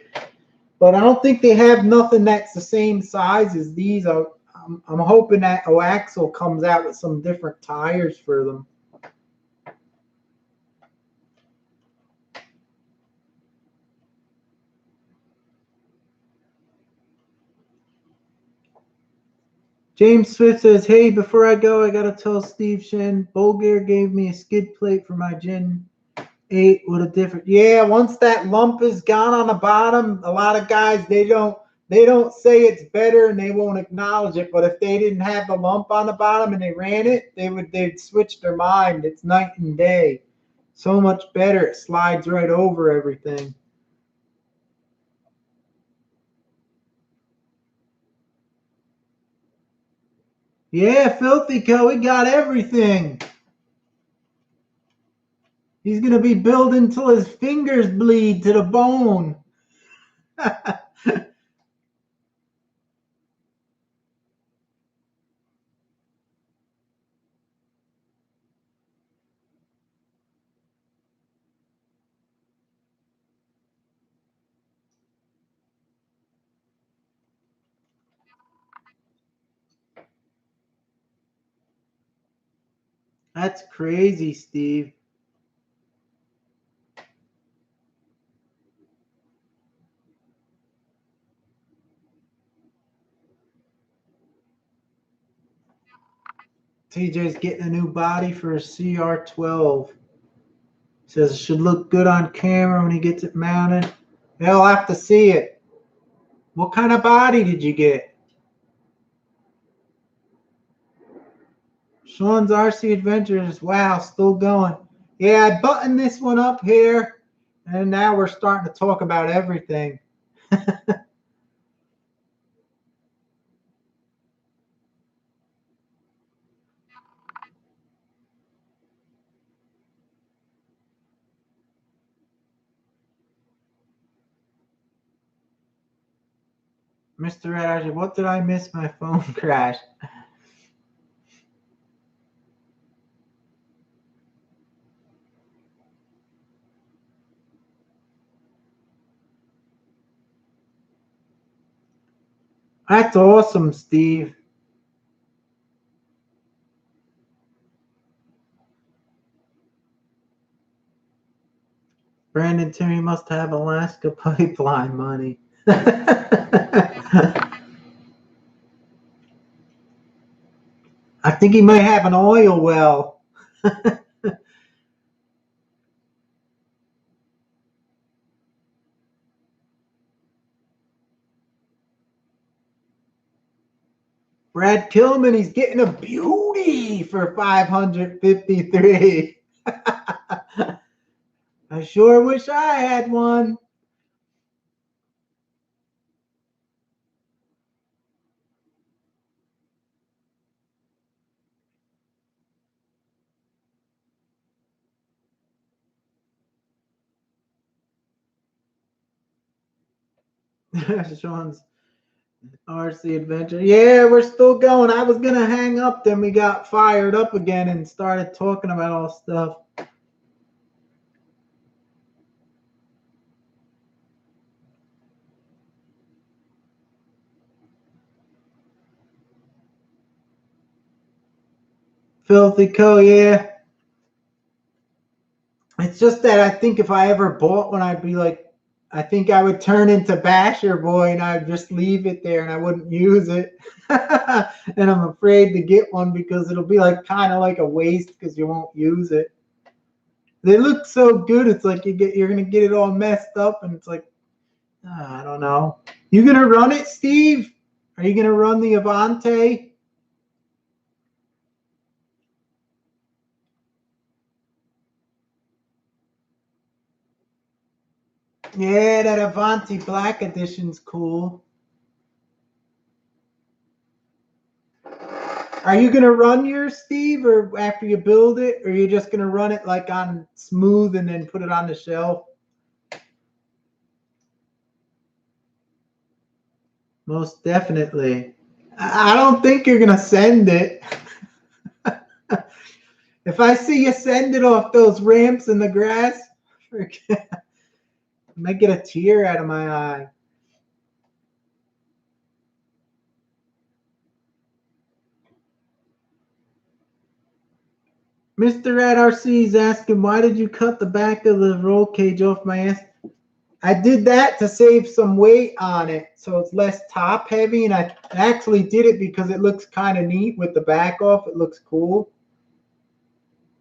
But I don't think they have nothing that's the same size as these. I'm hoping that Oaxel comes out with some different tires for them. James Swift says, hey, before I go, I got to tell Steve Shen, Bulgar gave me a skid plate for my Gen 8 with a different. Yeah, once that lump is gone on the bottom, a lot of guys, they don't say it's better and they won't acknowledge it. But if they didn't have the lump on the bottom and they ran it, they'd switch their mind. It's night and day. So much better. It slides right over everything. Yeah, Filthy Co, he got everything. He's going to be building till his fingers bleed to the bone. That's crazy, Steve. TJ's getting a new body for a CR12. Says it should look good on camera when he gets it mounted. They'll have to see it. What kind of body did you get? Sean's RC Adventures. Wow, still going. Yeah, I buttoned this one up here, and now we're starting to talk about everything. Mr. Red, what did I miss? My phone crashed. That's awesome, Steve. Brandon Terry must have Alaska pipeline money. I think he might have an oil well. Brad Kilman, he's getting a beauty for 553. I sure wish I had one. Sean's RC Adventure. Yeah, we're still going. I was going to hang up, then we got fired up again and started talking about all stuff. Filthy Co, yeah. It's just that I think if I ever bought one, I'd be like, I think I would turn into Basher Boy and I'd just leave it there and I wouldn't use it. And I'm afraid to get one because it'll be like kind of like a waste because you won't use it. They look so good. It's like you're gonna get it all messed up and it's like I don't know. You gonna run it, Steve? Are you gonna run the Avante? Yeah, that Avante Black Edition's cool. Are you gonna run yours, Steve, or after you build it, or are you just gonna run it like on smooth and then put it on the shelf? Most definitely. I don't think you're gonna send it. If I see you send it off those ramps in the grass, I might get a tear out of my eye. Mr. Red RC is asking, why did you cut the back of the roll cage off my ass? I did that to save some weight on it, so it's less top heavy, and I actually did it because it looks kind of neat with the back off. It looks cool.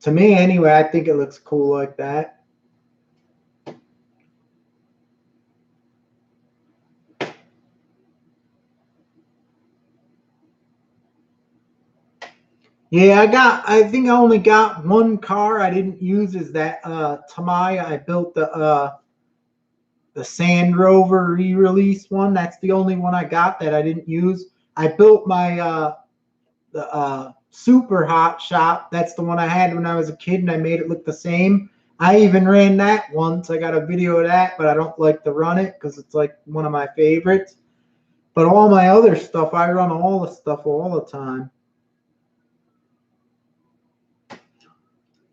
To me, anyway, I think it looks cool like that. Yeah, I think I only got one car I didn't use is that Tamiya. I built the Sand Rover re-release one. That's the only one I got that I didn't use. I built my the Super Hot Shop. That's the one I had when I was a kid, and I made it look the same. I even ran that once. I got a video of that, but I don't like to run it because it's like one of my favorites. But all my other stuff, I run all the stuff all the time.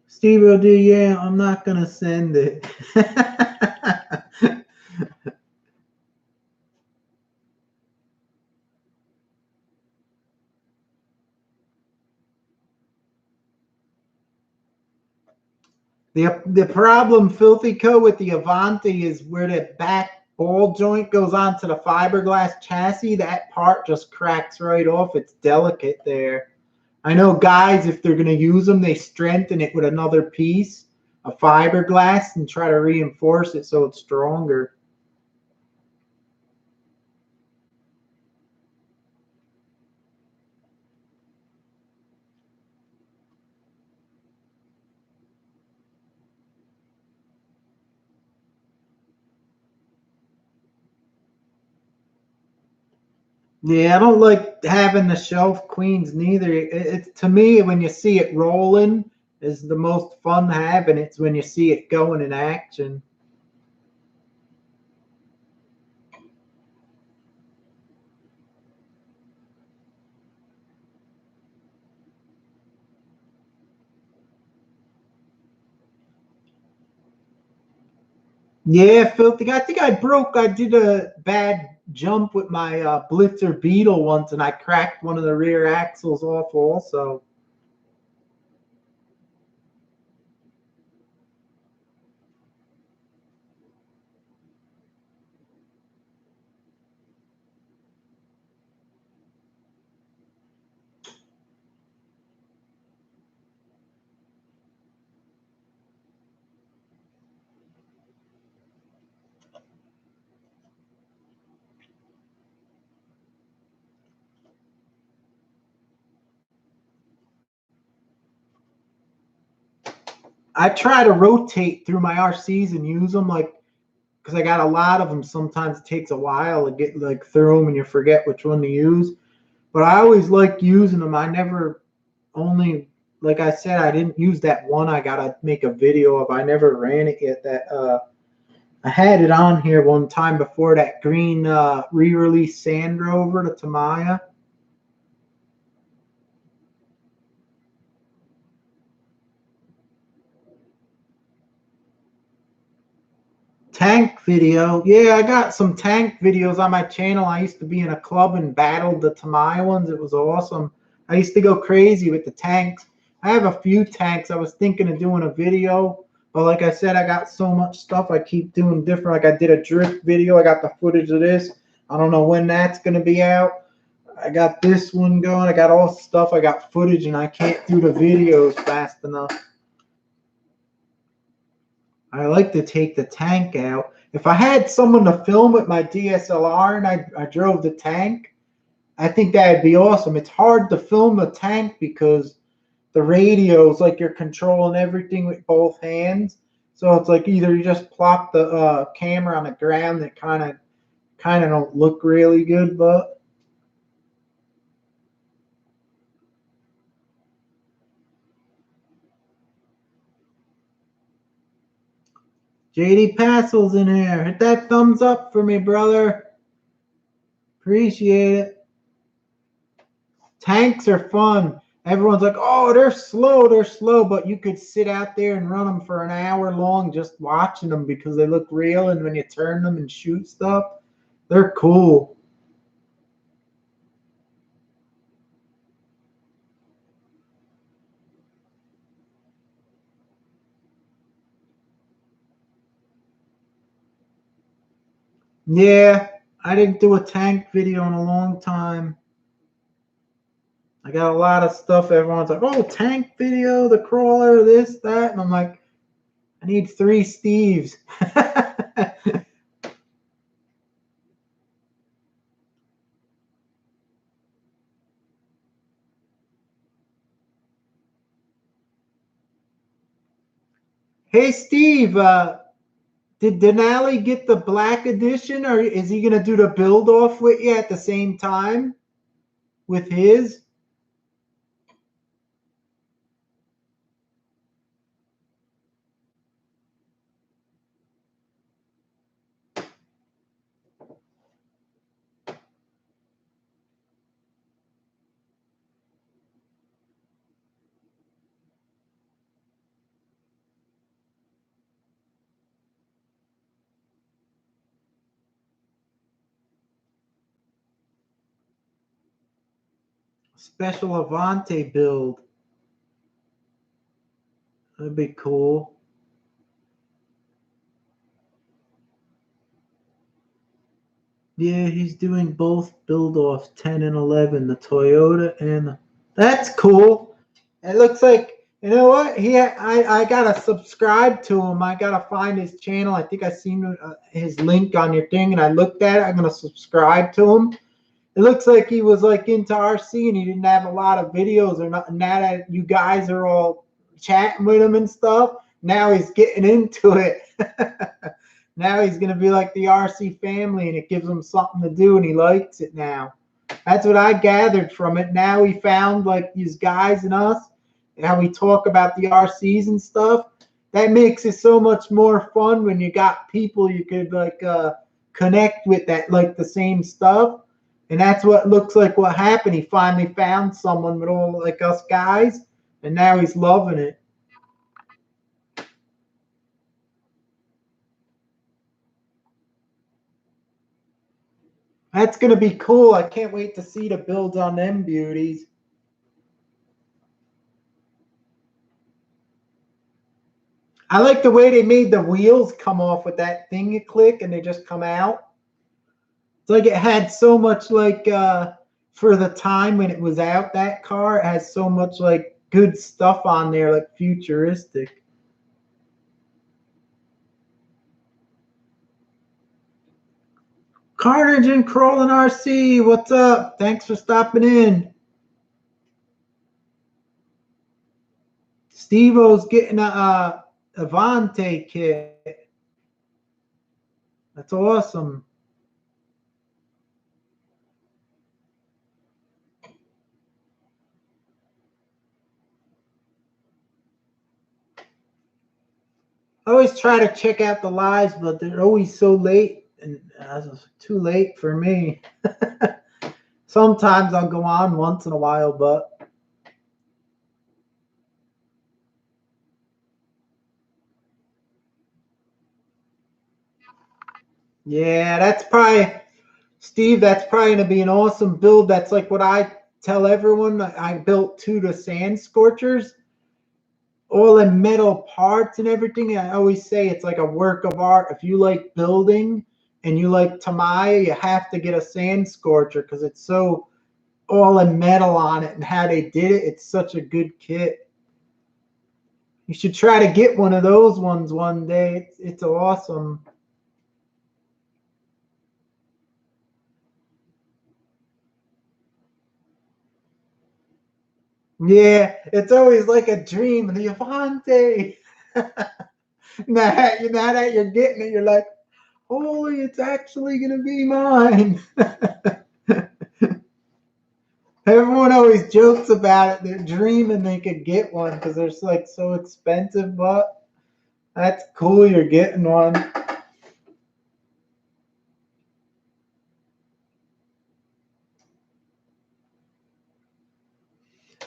Steve will do, yeah, I'm not going to send it. The problem, Filthy Co, with the Avante is where the back ball joint goes onto the fiberglass chassis. That part just cracks right off. It's delicate there. I know guys, if they're going to use them, they strengthen it with another piece of fiberglass and try to reinforce it so it's stronger. Yeah, I don't like having the shelf queens neither. It's to me, when you see it rolling is the most fun having. It's when you see it going in action. Yeah, Filthy. I think I did a bad jump with my Blitzer Beetle once, and I cracked one of the rear axles off also. I try to rotate through my RCs and use them like because I got a lot of them. Sometimes it takes a while to get like through them and you forget which one to use. But I always like using them. I never only like I said I didn't use that one I gotta make a video of. I never ran it yet. That I had it on here one time before, that green re-release Sand Rover, the Tamiya. Tank video. Yeah, I got some tank videos on my channel. I used to be in a club and battled the Tamiya ones. It was awesome. I used to go crazy with the tanks. I have a few tanks. I was thinking of doing a video, but like I said, I got so much stuff I keep doing different. Like I did a drift video. I got the footage of this. I don't know when that's going to be out. I got this one going. I got all stuff. I got footage, and I can't do the videos fast enough. I like to take the tank out. If I had someone to film with my DSLR and I drove the tank, I think that'd be awesome. It's hard to film a tank because the radio's like you're controlling everything with both hands. So it's like either you just plop the camera on the ground that kind of don't look really good, but JD Passel's in here. Hit that thumbs up for me, brother. Appreciate it. Tanks are fun. Everyone's like, oh, they're slow, but you could sit out there and run them for an hour long just watching them because they look real, and when you turn them and shoot stuff, they're cool. Yeah, I didn't do a tank video in a long time. I got a lot of stuff. Everyone's like, oh, tank video, the crawler, this, that. And I'm like, I need 3 Steves. Hey, Steve, did Denali get the black edition, or is he going to do the build off with you at the same time with his? Special Avante build. That'd be cool. Yeah, he's doing both build offs, 10 and 11, the Toyota, and that's cool. It looks like, you know what? I gotta subscribe to him. I gotta find his channel. I think I seen his link on your thing, and I looked at it. I'm gonna subscribe to him. It looks like he was like into RC and he didn't have a lot of videos or nothing. Now that you guys are all chatting with him and stuff, now he's getting into it. Now he's going to be like the RC family and it gives him something to do and he likes it now. That's what I gathered from it. Now he found like these guys and us, and how we talk about the RCs and stuff. That makes it so much more fun when you got people you could like connect with that like the same stuff. And that's what looks like what happened. He finally found someone with all like us guys, and now he's loving it. That's going to be cool. I can't wait to see the builds on them beauties. I like the way they made the wheels come off with that thing you click and they just come out. It's like it had so much like for the time when it was out, that car, it has so much like good stuff on there, like futuristic. Carnage and Crawling RC, what's up? Thanks for stopping in. Steve-O's getting a Avante kit. That's awesome. I always try to check out the lives, but they're always so late, and too late for me. Sometimes I'll go on once in a while, but yeah, that's probably, Steve, that's probably going to be an awesome build. That's like what I tell everyone. I built 2 to sand scorchers, all in metal parts and everything. I always say it's like a work of art. If you like building and you like Tamiya, you have to get a sand scorcher because it's so all in metal on it, and how they did it. It's such a good kit. You should try to get one of those ones one day. It's awesome. Yeah, it's always like a dream. The Avante. now that you're getting it, you're like, holy, it's actually gonna be mine. Everyone always jokes about it. They're dreaming they could get one because they're like so expensive, but that's cool. You're getting one.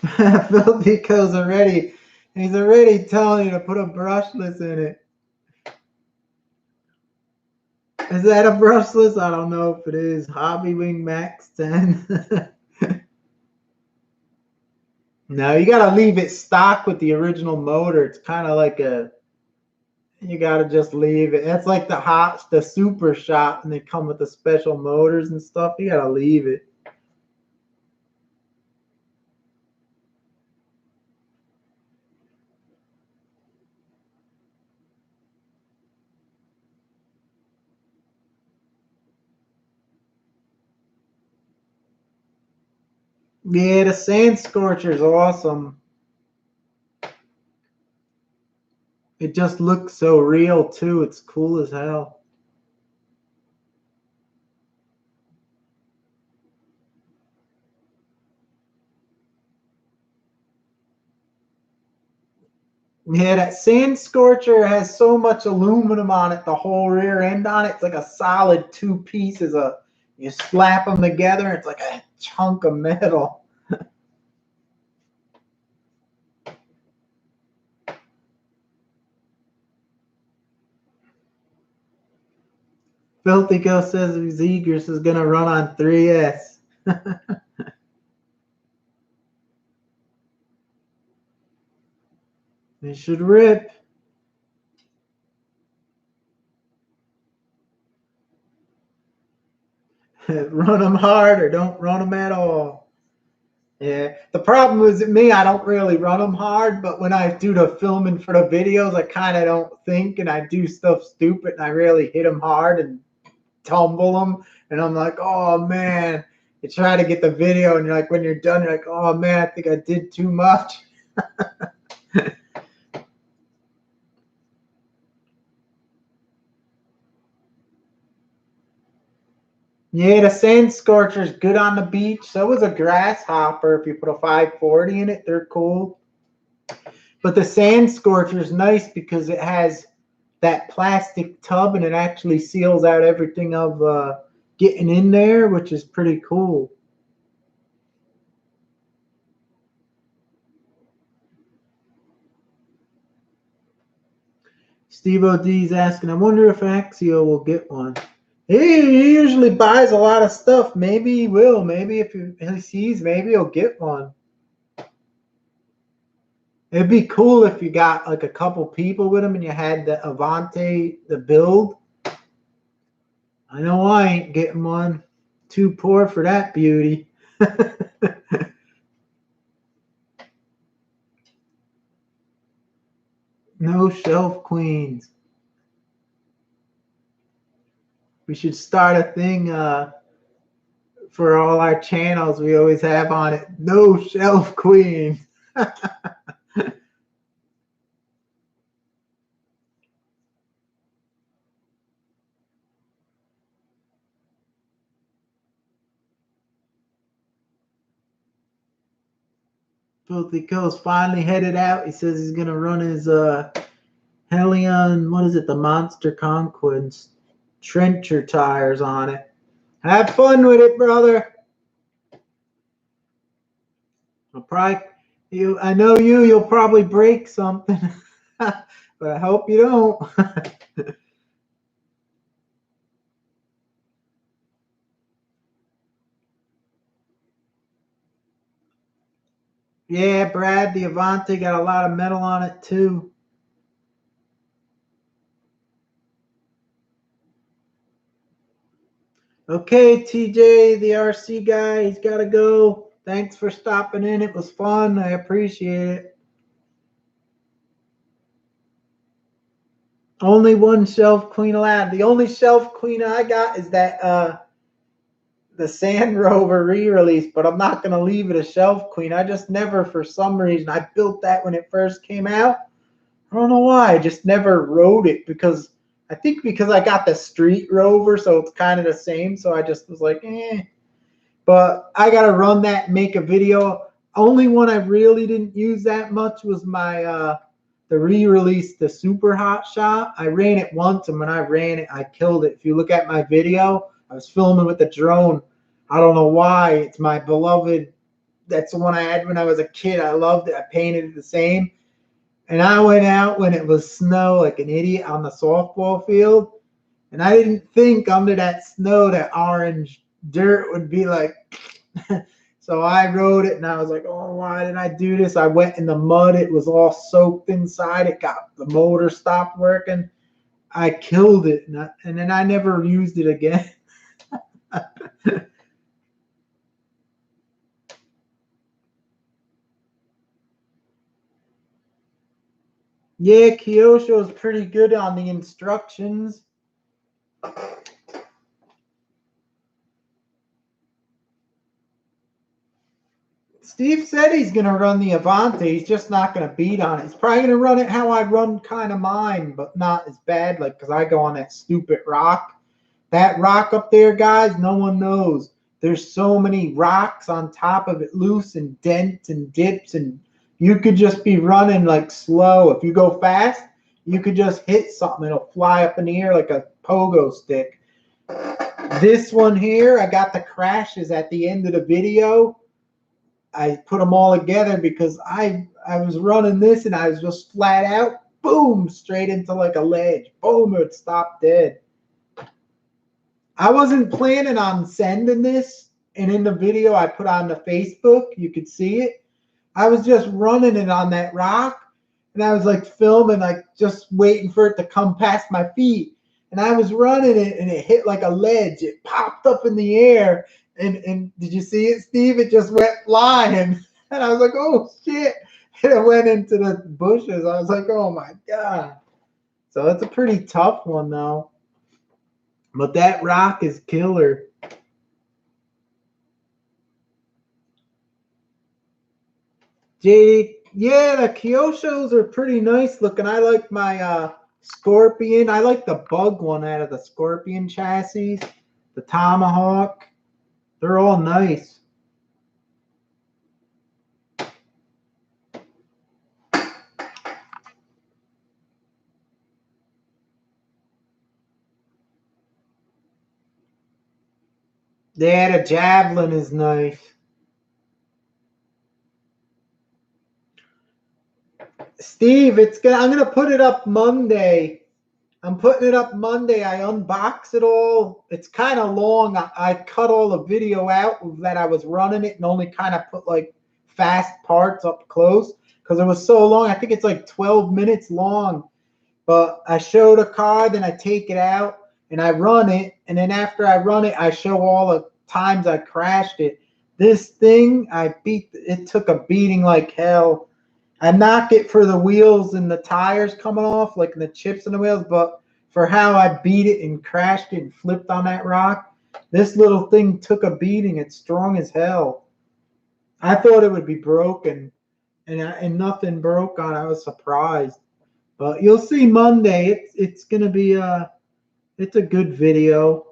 Filthyco's already. He's already telling you to put a brushless in it. Is that a brushless? I don't know if it is. Hobby Wing Max 10. No, you gotta leave it stock with the original motor. It's kind of like a. You gotta just leave it. That's like the super shot, and they come with the special motors and stuff. You gotta leave it. Yeah, the Sand Scorcher is awesome. It just looks so real too. It's cool as hell. Yeah, that Sand Scorcher has so much aluminum on it, the whole rear end on it. It's like a solid two pieces. You slap them together, it's like a chunk of metal. Filthy Ghost says Jjrc is going to run on 3S. It should rip. Run them hard or don't run them at all. Yeah, the problem is me, I don't really run them hard, but when I do the filming for the videos, I kind of don't think and I do stuff stupid and I really hit them hard and tumble them. And I'm like, oh man, you try to get the video and you're like, when you're done, you're like, oh man, I think I did too much. Yeah, the Sand Scorcher is good on the beach. So is a Grasshopper. If you put a 540 in it, they're cool. But the Sand Scorcher is nice because it has that plastic tub and it actually seals out everything of getting in there, which is pretty cool. Steve OD's asking, I wonder if Axio will get one. He usually buys a lot of stuff. Maybe he will. Maybe if he sees, maybe he'll get one. It'd be cool if you got like a couple people with him and you had the Avante, the build. I know I ain't getting one. Too poor for that beauty. No shelf queens. We should start a thing for all our channels we always have on it. No shelf queens. Filthy Coast finally headed out. He says he's gonna run his Helion, what is it, the Monster Conquest trencher tires on it. Have fun with it, brother. I know you'll probably break something, but I hope you don't. Yeah, Brad, the Avante got a lot of metal on it too. Okay, TJ, the RC guy, he's got to go. Thanks for stopping in. It was fun. I appreciate it. Only one shelf clean allowed. The only shelf cleaner I got is that the Sand Rover re-release, but I'm not gonna leave it a shelf clean. I just never, for some reason, I built that when it first came out. I don't know why. I just never rode it because I think because I got the Street Rover, so it's kind of the same. So I just was like, eh. But I gotta run that and make a video. Only one I really didn't use that much was my the re-release, the Super Hot Shot. I ran it once, and when I ran it, I killed it. If you look at my video, I was filming with the drone. I don't know why. It's my beloved. That's the one I had when I was a kid. I loved it. I painted it the same. And I went out when it was snow like an idiot on the softball field. And I didn't think under that snow that orange dirt would be like. So I rode it and I was like, oh, why did I do this? I went in the mud. It was all soaked inside. It got the motor stopped working. I killed it. And then I never used it again. Yeah, Kyosho is pretty good on the instructions. Steve said he's going to run the Avante. He's just not going to beat on it. He's probably going to run it how I run kind of mine, but not as bad, like, because I go on that stupid rock. That rock up there, guys, no one knows. There's so many rocks on top of it, loose and dents and dips, and you could just be running like slow. If you go fast, you could just hit something. It'll fly up in the air like a pogo stick. This one here, I got the crashes at the end of the video. I put them all together because I was running this and I was just flat out, boom, straight into like a ledge. Boom, it stopped dead. I wasn't planning on sending this, and in the video I put on the Facebook, you could see it. I was just running it on that rock, and I was like filming, like just waiting for it to come past my feet. And I was running it, and it hit like a ledge. It popped up in the air, and did you see it, Steve? It just went flying, and I was like, oh shit! And it went into the bushes. I was like, oh my god! So it's a pretty tough one though. But that rock is killer. JD, yeah, the Kyoshos are pretty nice looking. I like my Scorpion. I like the bug one out of the Scorpion chassis. The Tomahawk. They're all nice. Yeah, the Javelin is nice. Steve, I'm gonna put it up Monday. I'm putting it up Monday. I unbox it all. It's kind of long. I cut all the video out that I was running it and only kind of put like fast parts up close because it was so long. I think it's like 12 minutes long. But I show the car, then I take it out and I run it. And then after I run it, I show all the times I crashed it. This thing, it took a beating like hell. I knock it for the wheels and the tires coming off, like the chips in the wheels, but for how I beat it and crashed it and flipped on that rock, this little thing took a beating. It's strong as hell. I thought it would be broken, and nothing broke on it. I was surprised. But you'll see Monday. It's gonna be it's a good video.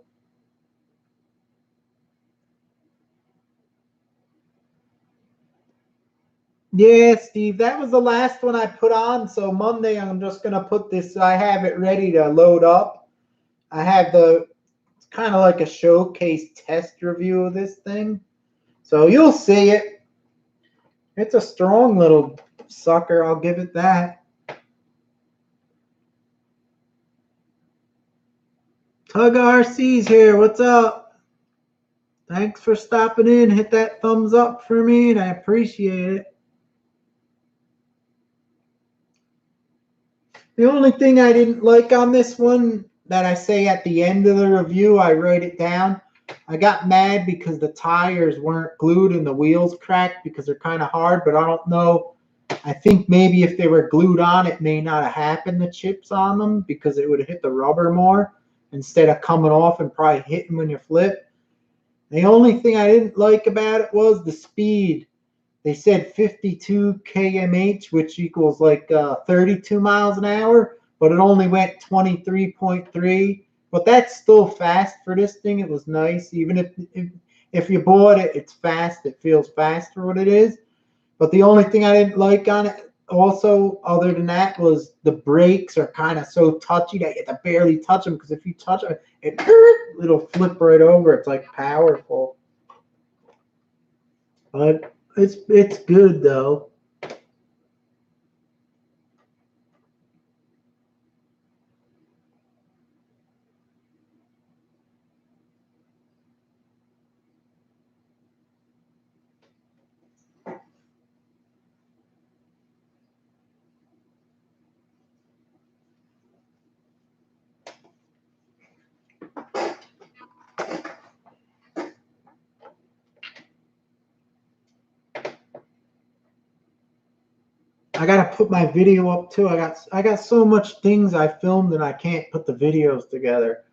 Yeah, Steve, that was the last one I put on. So Monday, I'm just going to put this. I have it ready to load up. I have it's kind of like a showcase test review of this thing. So you'll see it. It's a strong little sucker. I'll give it that. Tug RC's here. What's up? Thanks for stopping in. Hit that thumbs up for me, and I appreciate it. The only thing I didn't like on this one that I say at the end of the review, I write it down. I got mad because the tires weren't glued and the wheels cracked because they're kind of hard, but I don't know I think maybe if they were glued on, it may not have happened, the chips on them, because it would have hit the rubber more instead of coming off and probably hitting when you flip. The only thing I didn't like about it was the speed. They said 52 kmh, which equals like 32 miles an hour, but it only went 23.3. But that's still fast for this thing. It was nice. Even if you bought it, it's fast. It feels fast for what it is. But the only thing I didn't like on it also, other than that, was the brakes are kind of so touchy that you have to barely touch them, because if you touch them, it'll flip right over. It's like powerful. But it's good though. I gotta put my video up too. I got so much things I filmed and I can't put the videos together.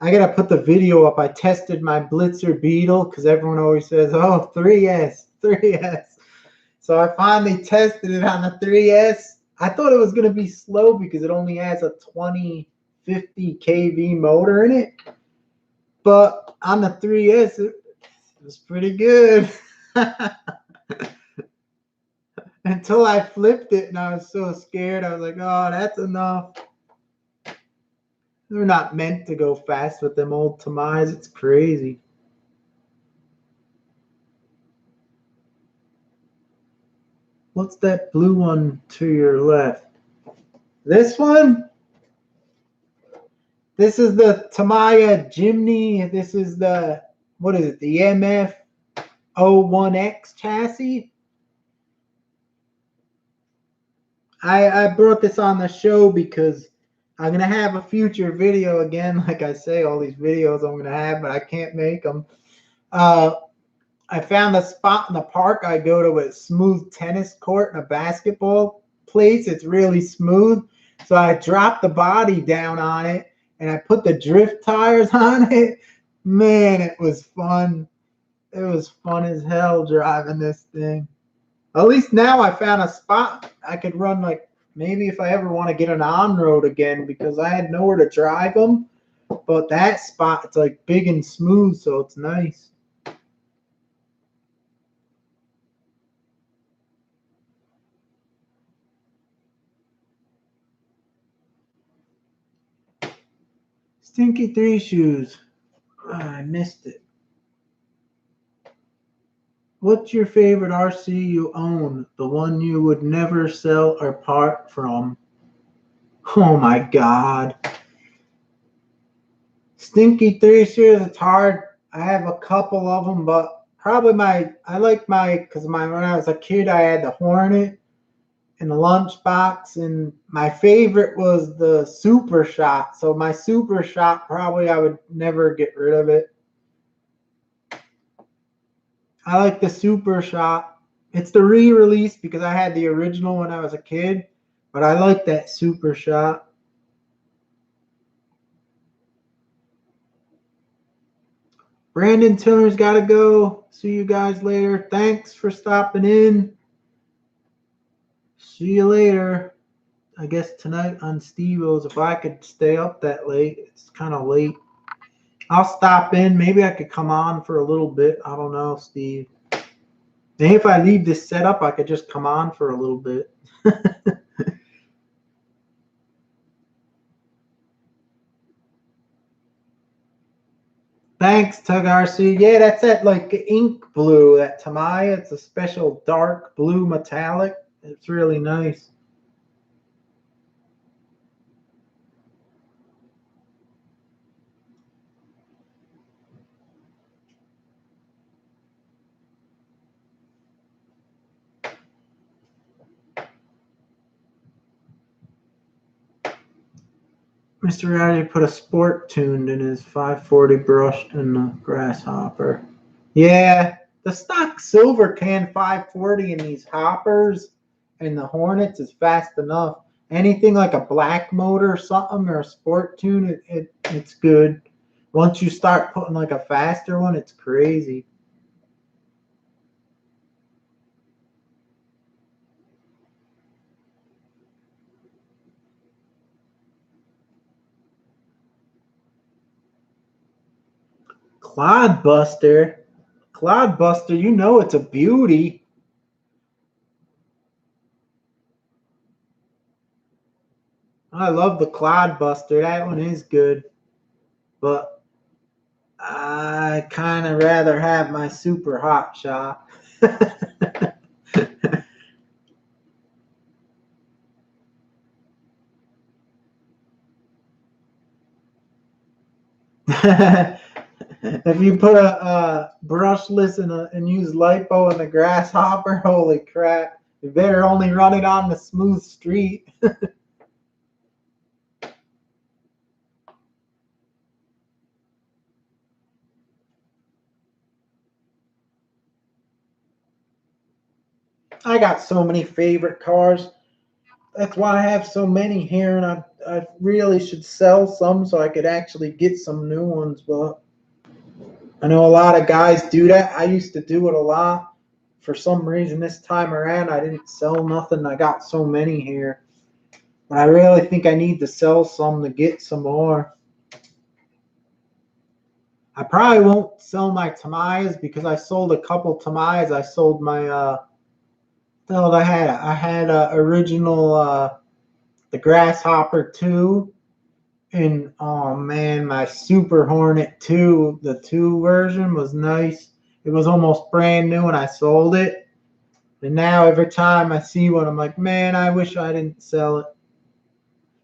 I gotta put the video up. I tested my Blitzer Beetle because everyone always says, "Oh, 3S, 3S." So I finally tested it on the 3S. I thought it was gonna be slow because it only has a 2050 kV motor in it, but on the 3S it was pretty good. Until I flipped it and I was so scared. I was like, oh, that's enough. They're not meant to go fast with them old Tamiyas. It's crazy. What's that blue one to your left? This one? This is the Tamiya Jimny. This is the, what is it? The MF01X chassis. I brought this on the show because I'm going to have a future video again. Like I say, all these videos I'm going to have, but I can't make them. I found a spot in the park I go to with a smooth tennis court and a basketball place. It's really smooth. So I dropped the body down on it and I put the drift tires on it. Man, it was fun. It was fun as hell driving this thing. At least now I found a spot I could run, like, maybe if I ever want to get an on-road again, because I had nowhere to drive them. But that spot, it's like big and smooth, so it's nice. Stinky 3 shoes. Oh, I missed it. What's your favorite RC you own? The one you would never sell or part from? Oh my God. Stinky 3 shoes, it's hard. I have a couple of them, but probably because when I was a kid, I had the Hornet and the Lunchbox, and my favorite was the Super Shot. So my Super Shot, probably I would never get rid of it. I like the Super Shot. It's the re-release because I had the original when I was a kid, but I like that Super Shot. Brandon Tiller's got to go. See you guys later. Thanks for stopping in. See you later. I guess tonight on Steve-O's, if I could stay up that late. It's kind of late. I'll stop in. Maybe I could come on for a little bit. I don't know, Steve. Maybe if I leave this set up, I could just come on for a little bit. Thanks, Jjrc. Yeah, that's that like ink blue, that Tamiya. It's a special dark blue metallic. It's really nice. Mr. Rowdy put a sport tuned in his 540 brush in the Grasshopper. Yeah, the stock silver can 540 in these hoppers and the Hornets is fast enough. Anything like a black motor or something or a sport tune, it's good. Once you start putting like a faster one, it's crazy. Clodbuster, you know it's a beauty. I love the Clodbuster. That one is good, but I kind of rather have my super hot shot. If you put a brushless and use lipo in the Grasshopper, holy crap! You better only run it on the smooth street. I got so many favorite cars. That's why I have so many here, and I really should sell some so I could actually get some new ones. But I know a lot of guys do that. I used to do it a lot. For some reason, this time around, I didn't sell nothing. I got so many here. But I really think I need to sell some to get some more. I probably won't sell my Tamiyas because I sold a couple Tamiyas. I sold my I had a original the Grasshopper 2, and oh man, my Super Hornet 2, the 2 version was nice. It was almost brand new when I sold it. And now every time I see one, I'm like, man, I wish I didn't sell it.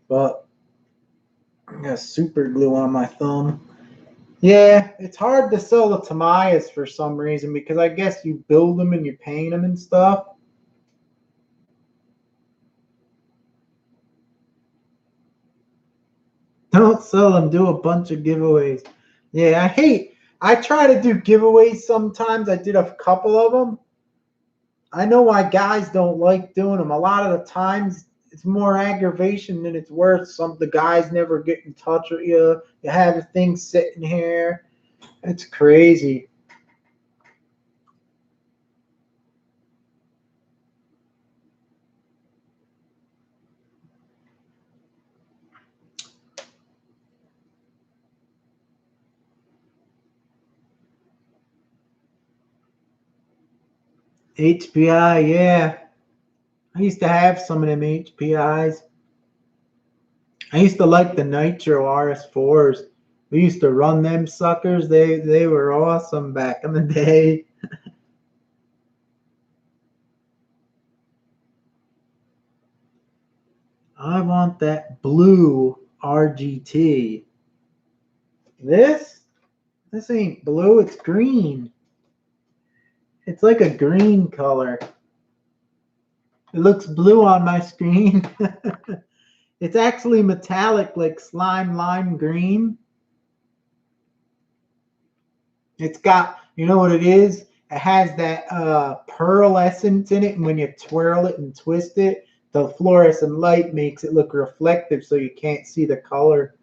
But I got super glue on my thumb. Yeah, it's hard to sell the Tamiyas for some reason because I guess you build them and you paint them and stuff. Don't sell them, do a bunch of giveaways. Yeah, I try to do giveaways sometimes. I did a couple of them. I know why guys don't like doing them. A lot of the times it's more aggravation than it's worth. The guys never get in touch with you. You have a thing sitting here. It's crazy. HPI, yeah. I used to have some of them HPIs. I used to like the Nitro RS4s. We used to run them suckers. They were awesome back in the day. I want that blue RGT. This ain't blue, it's green. It's like a green color. It looks blue on my screen. It's actually metallic, like slime lime green. It's got, you know what it is? It has that pearl essence in it, and when you twirl it and twist it, the fluorescent light makes it look reflective so you can't see the color.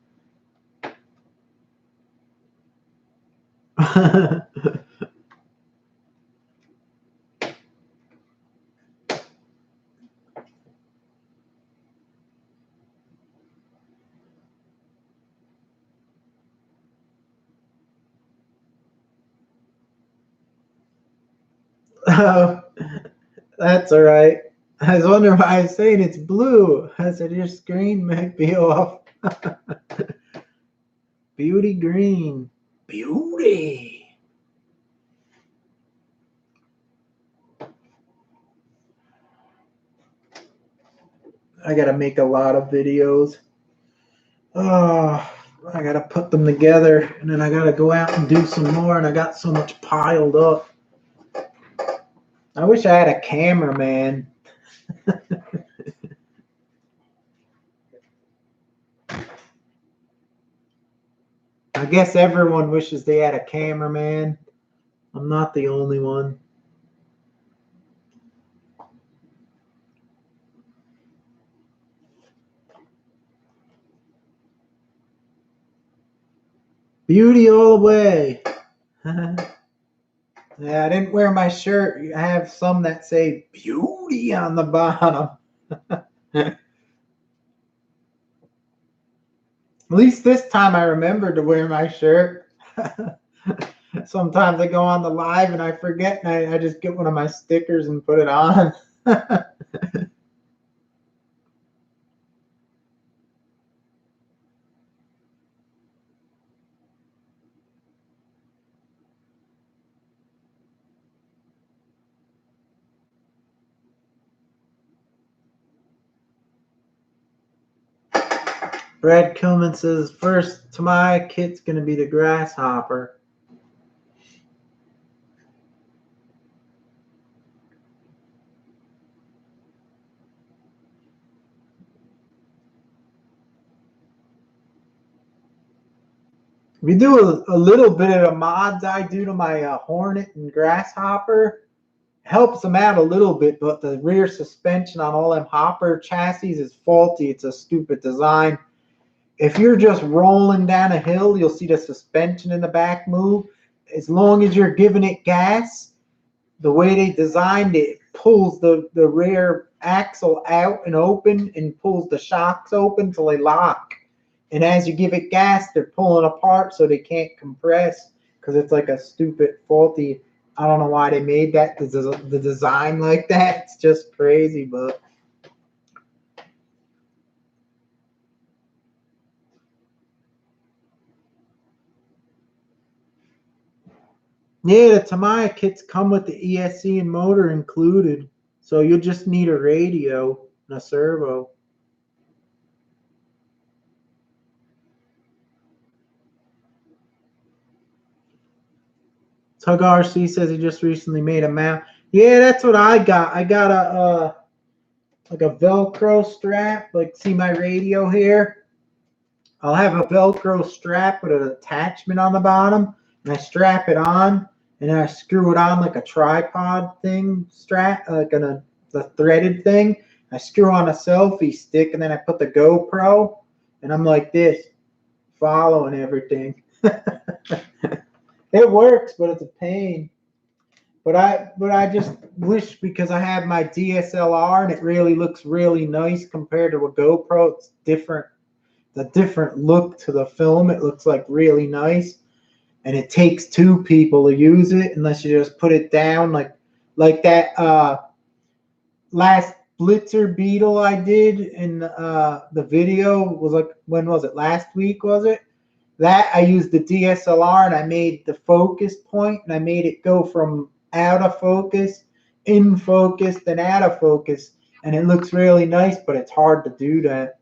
Oh, that's all right. I was wondering why I was saying it's blue. I said your screen might be off. Beauty green. Beauty. I gotta make a lot of videos. Oh, I gotta put them together, and then I gotta go out and do some more, and I got so much piled up. I wish I had a cameraman. I guess everyone wishes they had a cameraman. I'm not the only one. Beauty all the way. Yeah, I didn't wear my shirt. I have some that say beauty on the bottom. At least this time I remembered to wear my shirt. Sometimes I go on the live and I forget, and I just get one of my stickers and put it on. Brad Kilman says, first Tamiya kit's going to be the Grasshopper. We do a little bit of the mods I do to my Hornet and Grasshopper. Helps them out a little bit, but the rear suspension on all them hopper chassis is faulty. It's a stupid design. If you're just rolling down a hill, you'll see the suspension in the back move. As long as you're giving it gas, the way they designed it, pulls the rear axle out and open and pulls the shocks open till they lock. And as you give it gas, they're pulling apart so they can't compress because it's like a stupid faulty. I don't know why they made that, the design like that. It's just crazy, but. Yeah, the Tamiya kits come with the ESC and motor included. So you'll just need a radio and a servo. Tug RC says he just recently made a mount. Yeah, that's what I got. I got a like a Velcro strap. Like, see my radio here? I'll have a Velcro strap with an attachment on the bottom, and I strap it on, and then I screw it on like a tripod thing strap, like the threaded thing. I screw on a selfie stick, and then I put the GoPro, and I'm like this, following everything. It works, but it's a pain. But I just wish, because I have my DSLR and it really looks really nice compared to a GoPro. It's different. The different look to the film. It looks like really nice, and it takes two people to use it unless you just put it down like that last Blitzer Beetle I did in the video was like, when was it? Last week, was it? That I used the DSLR and I made the focus point and I made it go from out of focus, in focus, then out of focus, and it looks really nice, but it's hard to do that.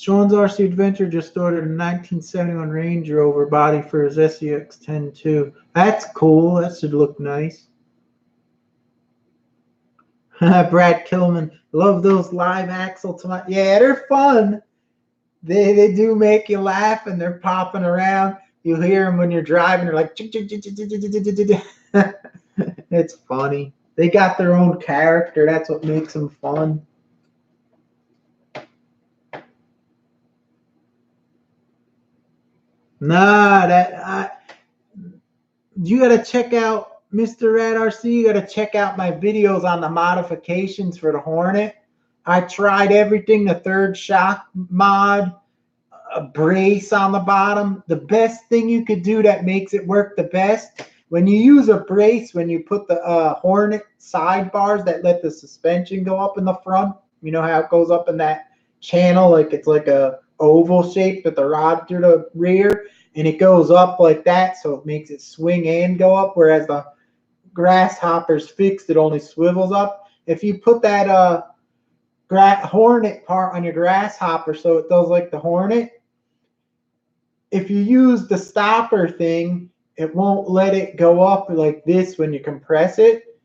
Sean's RC Adventure just ordered a 1971 Range Rover body for his SEX10 too. That's cool. That should look nice. Brad Kilman, love those live axle Tamiya. Yeah, they're fun. They do make you laugh, and they're popping around. You hear them when you're driving. They're like, it's funny. They got their own character. That's what makes them fun. Nah, you gotta check out Mr. Rad RC. You gotta check out my videos on the modifications for the Hornet. I tried everything: the third shock mod, a brace on the bottom. The best thing you could do that makes it work the best, when you use a brace, when you put the Hornet sidebars that let the suspension go up in the front, you know how it goes up in that channel, like it's like a oval shape with the rod through the rear, and it goes up like that, so it makes it swing and go up, whereas the Grasshopper's fixed, it only swivels up. If you put that Hornet part on your Grasshopper so it does like the Hornet, if you use the stopper thing, it won't let it go up like this when you compress it.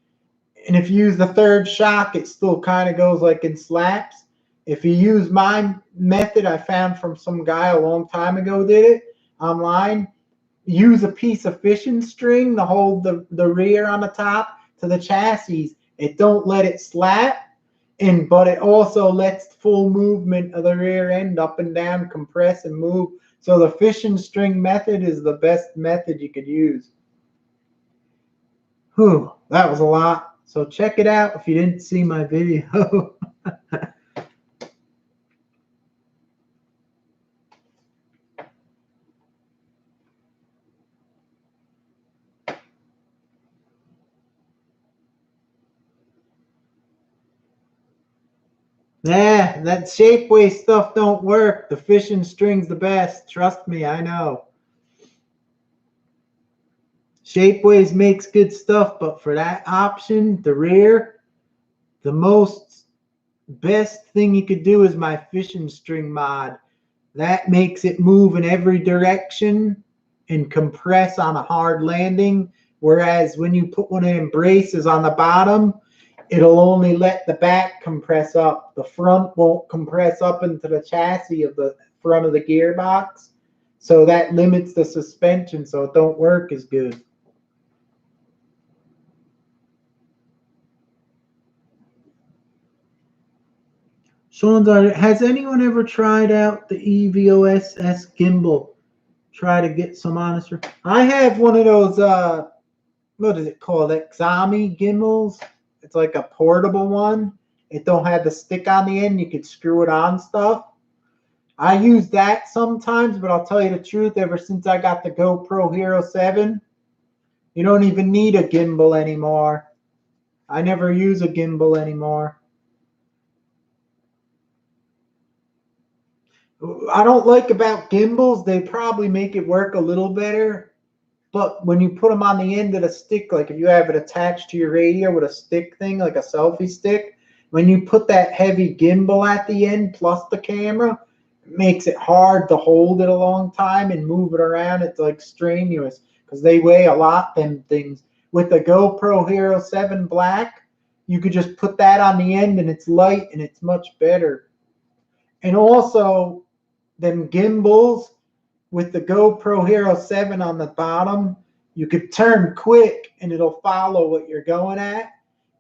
And if you use the third shock, it still kind of goes like in slaps. If you use my method I found from some guy a long time ago did it online, use a piece of fishing string to hold the rear on the top to the chassis. It don't let it slap, but it also lets full movement of the rear end up and down, compress and move. So the fishing string method is the best method you could use. Whew, that was a lot. So check it out if you didn't see my video. Yeah, that Shapeways stuff don't work. The fishing string's the best. Trust me, I know. Shapeways makes good stuff, but for that option, the rear, the best thing you could do is my fishing string mod. That makes it move in every direction and compress on a hard landing. Whereas when you put one of them braces on the bottom, it'll only let the back compress up. The front won't compress up into the chassis of the front of the gearbox. So that limits the suspension, so it don't work as good. Sean's, has anyone ever tried out the EVOS S gimbal? Try to get some honest. I have one of those, what is it called? Xiaomi gimbals. It's like a portable one. It don't have the stick on the end. You could screw it on stuff. I use that sometimes, but I'll tell you the truth, ever since I got the GoPro Hero 7, you don't even need a gimbal anymore. I never use a gimbal anymore. I don't like about gimbals, they probably make it work a little better, but when you put them on the end of the stick, like if you have it attached to your radio with a stick thing, like a selfie stick, when you put that heavy gimbal at the end plus the camera, it makes it hard to hold it a long time and move it around. It's like strenuous because they weigh a lot, them things. With the GoPro Hero 7 Black, you could just put that on the end and it's light and it's much better. And also, them gimbals with the GoPro Hero 7 on the bottom, you could turn quick and it'll follow what you're going at.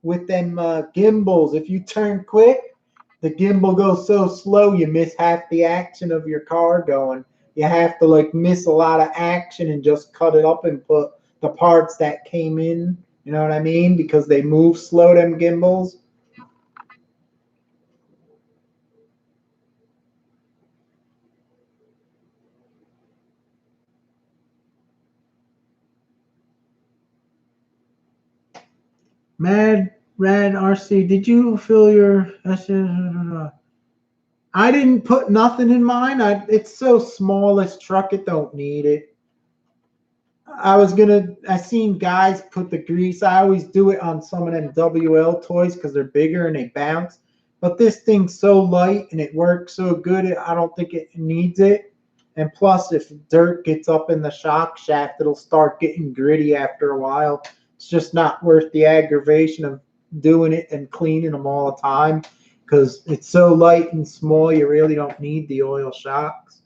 With them gimbals, if you turn quick, the gimbal goes so slow you miss half the action of your car going. You have to like miss a lot of action and just cut it up and put the parts that came in, you know what I mean? Because they move slow, them gimbals. Mad Rad RC, did you fill your? I didn't put nothing in mine. It's so small, this truck, it don't need it. I seen guys put the grease. I always do it on some of them WL toys because they're bigger and they bounce. But this thing's so light and it works so good, I don't think it needs it. And plus, if dirt gets up in the shock shaft, it'll start getting gritty after a while. It's just not worth the aggravation of doing it and cleaning them all the time because it's so light and small, you really don't need the oil shocks.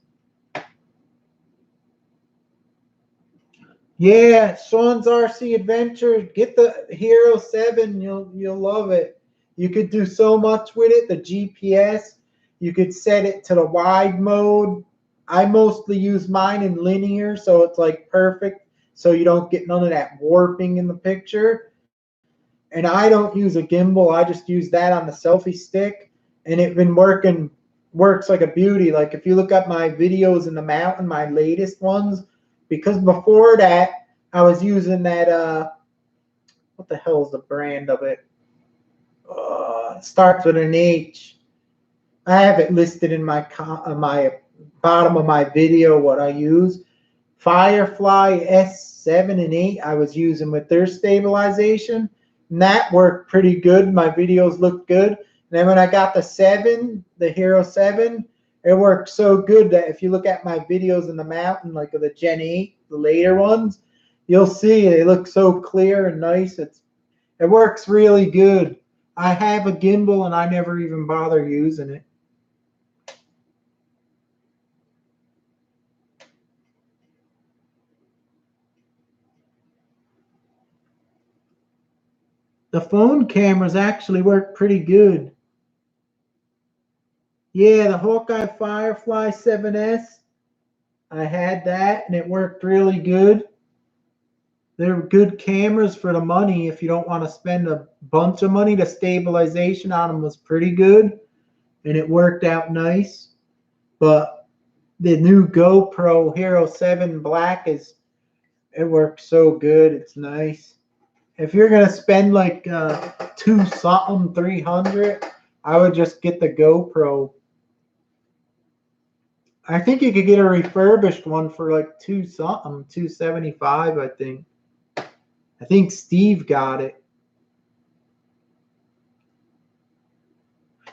Yeah, Sean's RC Adventure. Get the Hero 7. You'll love it. You could do so much with it. The GPS, you could set it to the wide mode. I mostly use mine in linear, so it's like perfect. So you don't get none of that warping in the picture. And I don't use a gimbal. I just use that on the selfie stick. And it's been works like a beauty. Like if you look at my videos in the mountain, my latest ones, because before that, I was using that, what the hell is the brand of it? It starts with an H. I have it listed in my bottom of my video what I use. Firefly S7 and 8 I was using with their stabilization. And that worked pretty good. My videos looked good. And then when I got the 7, the Hero 7, it worked so good that if you look at my videos in the mountain, like of the Gen 8, the later ones, you'll see they look so clear and nice. It works really good. I have a gimbal and I never even bother using it. the phone cameras actually work pretty good. Yeah, the Hawkeye Firefly 7S, I had that and it worked really good. They're good cameras for the money if you don't want to spend a bunch of money. The stabilization on them was pretty good and it worked out nice. But the new GoPro Hero 7 Black it works so good. It's nice. If you're going to spend like $300, I would just get the GoPro. I think you could get a refurbished one for like $275, I think. I think Steve got it.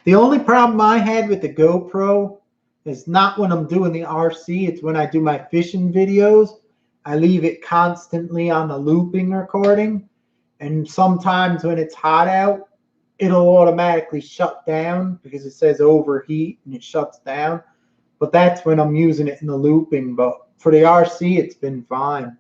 The only problem I had with the GoPro is not when I'm doing the RC, it's when I do my fishing videos. I leave it constantly on the looping recording, and sometimes when it's hot out, it'll automatically shut down because it says overheat and it shuts down. But that's when I'm using it in the looping. But for the RC, it's been fine.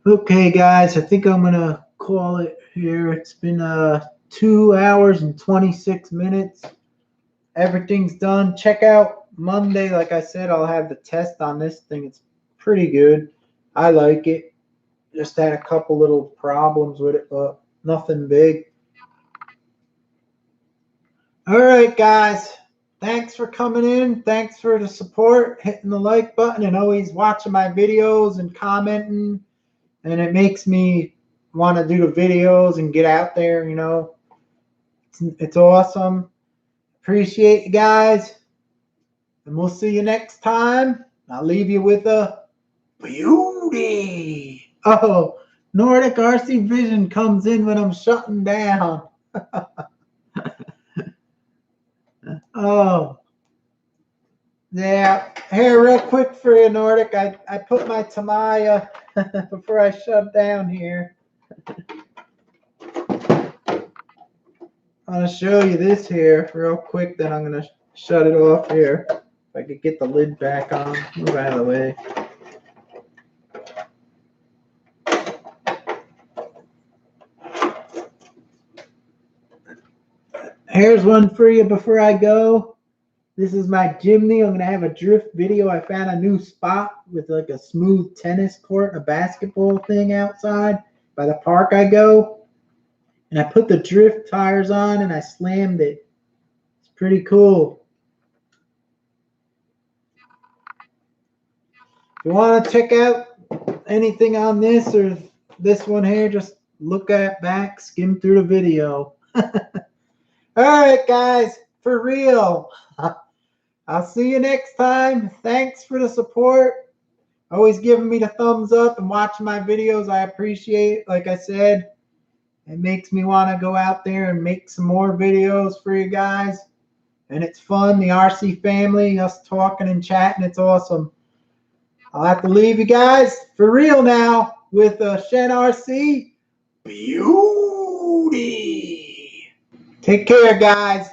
Okay, guys, I think I'm going to call it here. It's been 2 hours and 26 minutes. Everything's done. Check out Monday. Like I said, I'll have the test on this thing. It's pretty good. I like it. Just had a couple little problems with it, but nothing big. All right, guys. Thanks for coming in. Thanks for the support, hitting the like button, and always watching my videos and commenting. And it makes me want to do the videos and get out there, you know. It's awesome. Appreciate you guys. And we'll see you next time. I'll leave you with a beauty. Oh, Nordic RC Vision comes in when I'm shutting down. Oh. Yeah, here real quick for you, Nordic. I put my Tamiya before I shut down here. I'm going to show you this here real quick, then I'm going to shut it off here. If I could get the lid back on. Move out of the way. Here's one for you before I go. This is my Jimny. I'm going to have a drift video. I found a new spot with like a smooth tennis court, a basketball thing outside by the park I go. And I put the drift tires on and I slammed it. It's pretty cool. If you want to check out anything on this or this one here, just look at back, skim through the video. All right, guys, for real. I'll see you next time. Thanks for the support. Always giving me the thumbs up and watching my videos. I appreciate it. Like I said, it makes me want to go out there and make some more videos for you guys. And it's fun. The RC family, us talking and chatting. It's awesome. I'll have to leave you guys for real now with a Shen RC beauty. Take care, guys.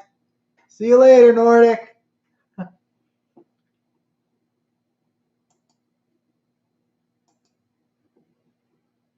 See you later, Nordic.